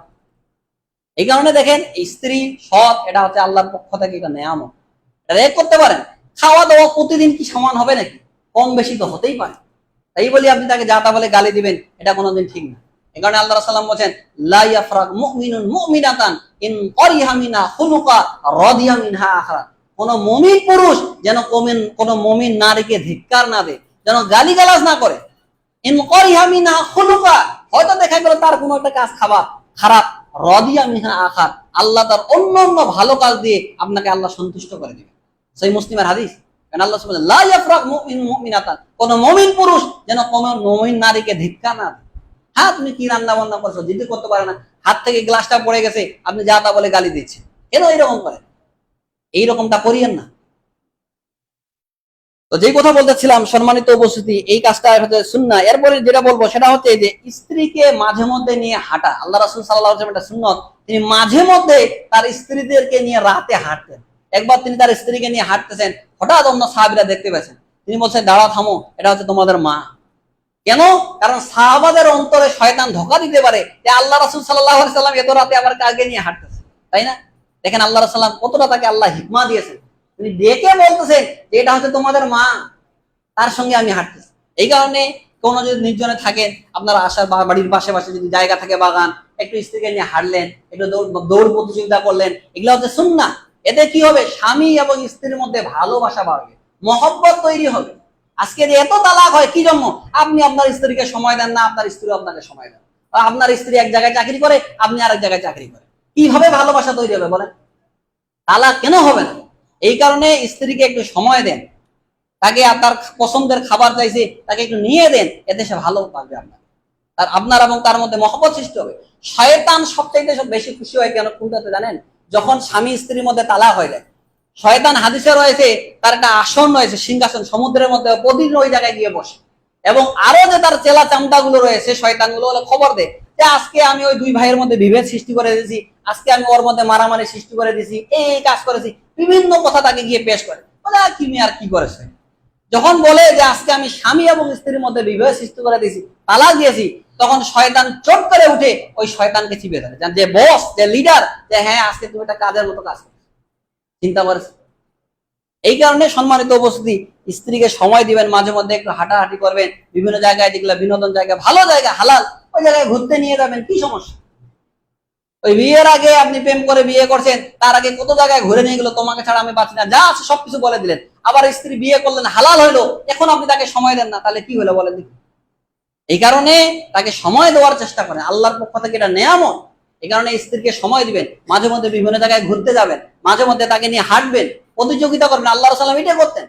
A: এই কারণে দেখেন স্ত্রী সৎ, এটা হচ্ছে আল্লাহর পক্ষ থেকে একটা নিয়ামত, এক করতে পারেন। খাওয়া দাওয়া প্রতিদিন কি সমান হবে নাকি? কম বেশি তো হতেই পারে। তাই বলি আপনি তাকে যা তা বলে গালি দিবেন, এটা কোনোদিন ঠিক না। এই কারণে আল্লাহ রাসূল বলেন, লা ইয়াফরাক মুমিনুন মুমিনাতান ইন কারিহা মিনা খুলুকা রাদিয়া মিনহা আখরা। কোন মুমিন পুরুষ যেন কোন মুমিন নারীকে ধিক্কার না দেয়, যেন গালিগালাজ না করে। ইন কারিহা মিনহা খুলুকা, হয়তো দেখা গেল তার কোনো একটা কাজ খারাপ, রাদিয়া মিনহা আখর, আল্লাহ তার অন্য ভালো কাজ দিয়ে আপনাকে আল্লাহ সন্তুষ্ট করে দিবেন। সহিহ মুসলিমের হাদিস। কারণ আল্লাহ সুবহানাহু ওয়া তাআলা লা ইয়াফরাক মুমিনুন মুমিনাতান, কোন মুমিন পুরুষ যেন কোন মুমিন নারীকে ধিক্কার না দেয়। হ্যাঁ, তুমি কি রান্না বান্না করছো, জিজ্ঞেস করতে পারে না, হাত থেকে গ্লাসটা পড়ে গেছে, আপনি যা তা বলে গালি দিচ্ছেন, কেন এরকম করেন? এইরকমটা করিয়েন না। তো যেই কথা বলতেছিলাম সম্মানিত উপস্থিতি, এই কাজটা হচ্ছে সুন্নাহ। এরপরে যেটা বলবো সেটা হচ্ছে যে স্ত্রীকে মাঝে মধ্যে নিয়ে হাঁটা। আল্লাহ রাসূল সাল্লাল্লাহু আলাইহি ওয়াসাল্লাম এটা সুন্নাত, তিনি মাঝে মধ্যে তার স্ত্রীদেরকে নিয়ে রাতে হাঁটতেন। একবার তিনি তার স্ত্রীকে নিয়ে হাঁটতেছেন, হঠাৎ অন্য সাহাবীরা দেখতে পেয়েছেন। তিনি বলছেন, দাঁড়াও, থামো, এটা হচ্ছে তোমাদের মা। কেন? কারণ সাহাবাদের অন্তরে শয়তান ধোঁকা দিতে পারে যে আল্লাহ রাসূল সাল্লাল্লাহু আলাইহি ওয়াসাল্লাম এত রাতে আবার কাকে নিয়ে হাঁটতেছে, তাই না? দেখেন আল্লাহ রাসূল কতটা তাকে আল্লাহ হিকমা দিয়েছেন। তিনি দেখে বলতেছেন যে এটা হচ্ছে তোমাদের মা, তার সঙ্গে আমি হাঁটতেছি। এই কারণে কোনো যদি নির্জনে থাকেন, আপনারা আসার বাড়ির পাশে যদি জায়গা থাকে, বাগান, একটু স্ত্রীকে নিয়ে হাঁটলেন, একটু দৌড় প্রতিযোগিতা করলেন, এগুলো হচ্ছে সুন্নাহ। এতে কি হবে? স্বামী এবং স্ত্রীর মধ্যে ভালোবাসা বাড়বে, মহব্বত তৈরি হবে। আজকে যে এত তালাক হয় কি জন্য? আপনি আপনার স্ত্রীকে সময় দেন না, আপনার স্ত্রী আপনাকে সময় দেন। আপনার স্ত্রী এক জায়গায় চাকরি করে, আপনি আরেক জায়গায় চাকরি করেন, কিভাবে ভালোবাসা তৈরি হবে বলেন? তালাক কেন হবে না? এই কারণে স্ত্রীকে একটু সময় দেন, তাকে আপনার পছন্দের খাবার চাইছে, তাকে একটু নিয়ে দেন, এতে সে ভালো পাবে। আপনার এবং তার মধ্যে মহব্বত সৃষ্টি হবে। শয়তান সবচাইতে বেশি খুশি হয় কেন কোনটাতে জানেন? যখন স্বামী স্ত্রীর মধ্যে তালাক হয়ে যায়। শয়তান হাদিসে রয়েছে তার একটা আসন রয়েছে, সিংহাসন, সমুদ্রের মধ্যে প্রতিদিন ওই জায়গায় গিয়ে বসে, এবং আরো যে তার চেলা চামটা গুলো রয়েছে শয়তান গুলো খবর দেয় যে আজকে আমি ওই দুই ভাইয়ের মধ্যে বিভেদ সৃষ্টি করে দিয়েছি, আজকে আমি ওর মধ্যে মারামারি সৃষ্টি করে দিয়েছি, এই কাজ করেছি, বিভিন্ন কথা তাকে গিয়ে পেশ করে। কি মেয়ে আর কি করেছে? যখন বলে যে আজকে আমি স্বামী এবং স্ত্রীর মধ্যে বিভেদ সৃষ্টি করে দিয়েছি, তালাক দিয়েছি, তখন শয়তান চট করে উঠে ওই শয়তানকে চিপে ধরে, যে বস, যে লিডার, যে হ্যাঁ আজকে তুমি একটা কাজের মতো কাজ করছো, চিন্তা করেছে। এই কারণে সম্মানিত উপস্থিতি, স্ত্রীকে সময় দিবেন, মাঝে মধ্যে একটু হাঁটাহাঁটি করবেন, বিভিন্ন জায়গায় যেগুলো বিনোদন জায়গা, ভালো জায়গা, হালাল, ওই জায়গায় ঘুরতে নিয়ে যাবেন, কি সমস্যা? ওই বিয়ের আগে আপনি প্রেম করে বিয়ে করছেন, তার আগে কত জায়গায় ঘুরে নিয়ে গেলো, তোমাকে ছাড়া আমি বাঁচি না, যা আছে সবকিছু বলে দিলেন। আবার স্ত্রী বিয়ে করলেন, হালাল হইলো, এখন আপনি তাকে সময় দেন না, তাহলে কি হলো বলেন? এই কারণে তাকে সময় দেওয়ার চেষ্টা করেন, আল্লাহর পক্ষ থেকে এটা নেয়ামত। এই কারণে স্ত্রীকে সময় দিবেন, মাঝে মধ্যে বিভিন্ন জায়গায় ঘুরতে যাবেন, মাঝে মধ্যে তাকে নিয়ে হাঁটবেন, প্রতিযোগিতা করবেন। আল্লাহ রাসূল এটা করতেন।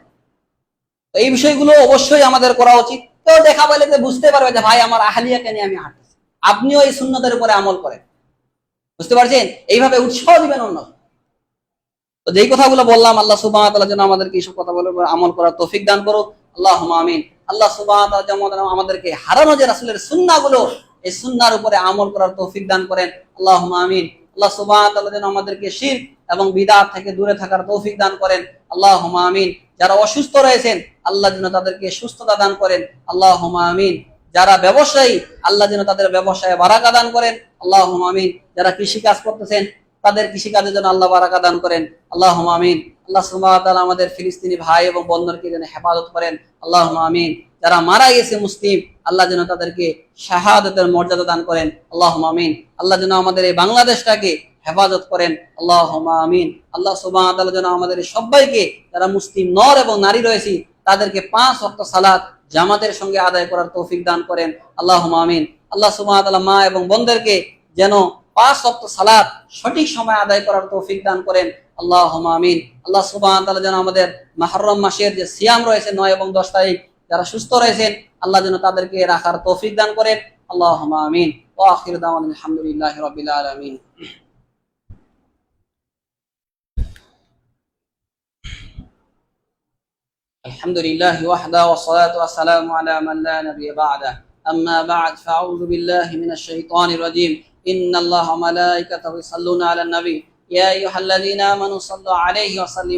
A: তো এই বিষয়গুলো অবশ্যই আমাদের করা উচিত। কেউ দেখা পেলে বুঝতে পারবে যে ভাই আমার আহলিয়াকে নিয়ে আমি হাঁটতেছি, আপনিও এই সুন্নতের উপরে আমল করেন, বুঝতে পারছেন? এইভাবে উৎসাহ দিবেন অন্য। তো যেই কথাগুলো বললাম, আল্লাহ সুবহানাহু ওয়া তাআলা যেন আমাদেরকে এইসব কথাগুলোর উপর আমল করার তৌফিক দান করুক। আল্লাহুম্মা আমিন। আল্লাহ সুবহানাহু ওয়া তাআলা যেন আমাদেরকে হারানো যে রাসূলের সুন্নাহগুলো, এই সুন্নাহর উপরে আমল করার তৌফিক দান করেন। আল্লাহুম্মা আমিন। আল্লাহ সুবহানাহু ওয়া তাআলা যেন আমাদেরকে শিরক এবং বিদআত থেকে দূরে থাকার তৌফিক দান করেন। আল্লাহুম্মা আমিন। যারা অসুস্থ রয়েছেন, আল্লাহ যেন তাদেরকে সুস্থতা দান করেন। আল্লাহুম্মা আমিন। যারা ব্যবসায়ী, আল্লাহ যেন তাদের ব্যবসায়ে বারাকা দান করেন। আল্লাহুম্মা আমিন। যারা কৃষি কাজ করতেছেন, তাদের কৃষিকাজের জন্য আল্লাহ বারাকা দান করেন। আল্লাহুম্মা আমিন। আল্লাহ সুবহানাহু ওয়া তাআলা আমাদের ফিলিস্তিনি ভাই এবং বোনদেরকে যেন হেফাজত করেন। আল্লাহুম্মা আমিন। যারা মারা গেছে মুসলিম, আল্লাহ যেন তাদেরকে শাহাদাতের মর্যাদা দান করেন। আল্লাহুম্মা আমিন। আল্লাহ যেন আমাদের এই বাংলাদেশটাকে হেফাজত করেন। আল্লাহুম্মা আমিন। আল্লাহ সুবহানাহু ওয়া তাআলা যেন আমাদের সবাইকে, যারা মুসলিম নর এবং নারী রয়েছে, তাদেরকে 5 ওয়াক্ত সালাত জামাতের সঙ্গে আদায় করার তৌফিক দান করেন। আল্লাহুম্মা আমিন। আল্লাহ সুবহানাহু ওয়া তাআলা মা এবং বোনদেরকে যেন 5 ওয়াক্ত সালাত সঠিক সময় আদায় করার তৌফিক দান করেন। আল্লাহুম্মা আমিন। আল্লাহ সুবহানাহু ওয়া তাআলা যেন আমাদের মুহররম মাসের যে সিয়াম রয়েছে 9 এবং 10 তারিখ, যারা সুস্থ রয়েছেন, আল্লাহ যেন তাদেরকে রাখার তৌফিক দান করেন। আল্লাহুম্মা আমিন। ওয়া আখিরু দাওয়ানা আলহামদুলিল্লাহি রাব্বিল আলামিন। আলহামদুলিল্লাহি ওয়াহদা ওয়া সলাতু ওয়া সালামু আলা মান লা নাবিয়্যা বা'দা। আম্মা বা'দ, ফাআউযু বিল্লাহি মিনাশ শাইতানির রাজীম। ইন্নাল্লাহা ওয়া মালাইকাতাহু ইউসাল্লুনা আলান নবী ইয়া আইয়ুহাল্লাযীনা আমানু সাল্লু আলাইহি ওয়া সাল্লিমু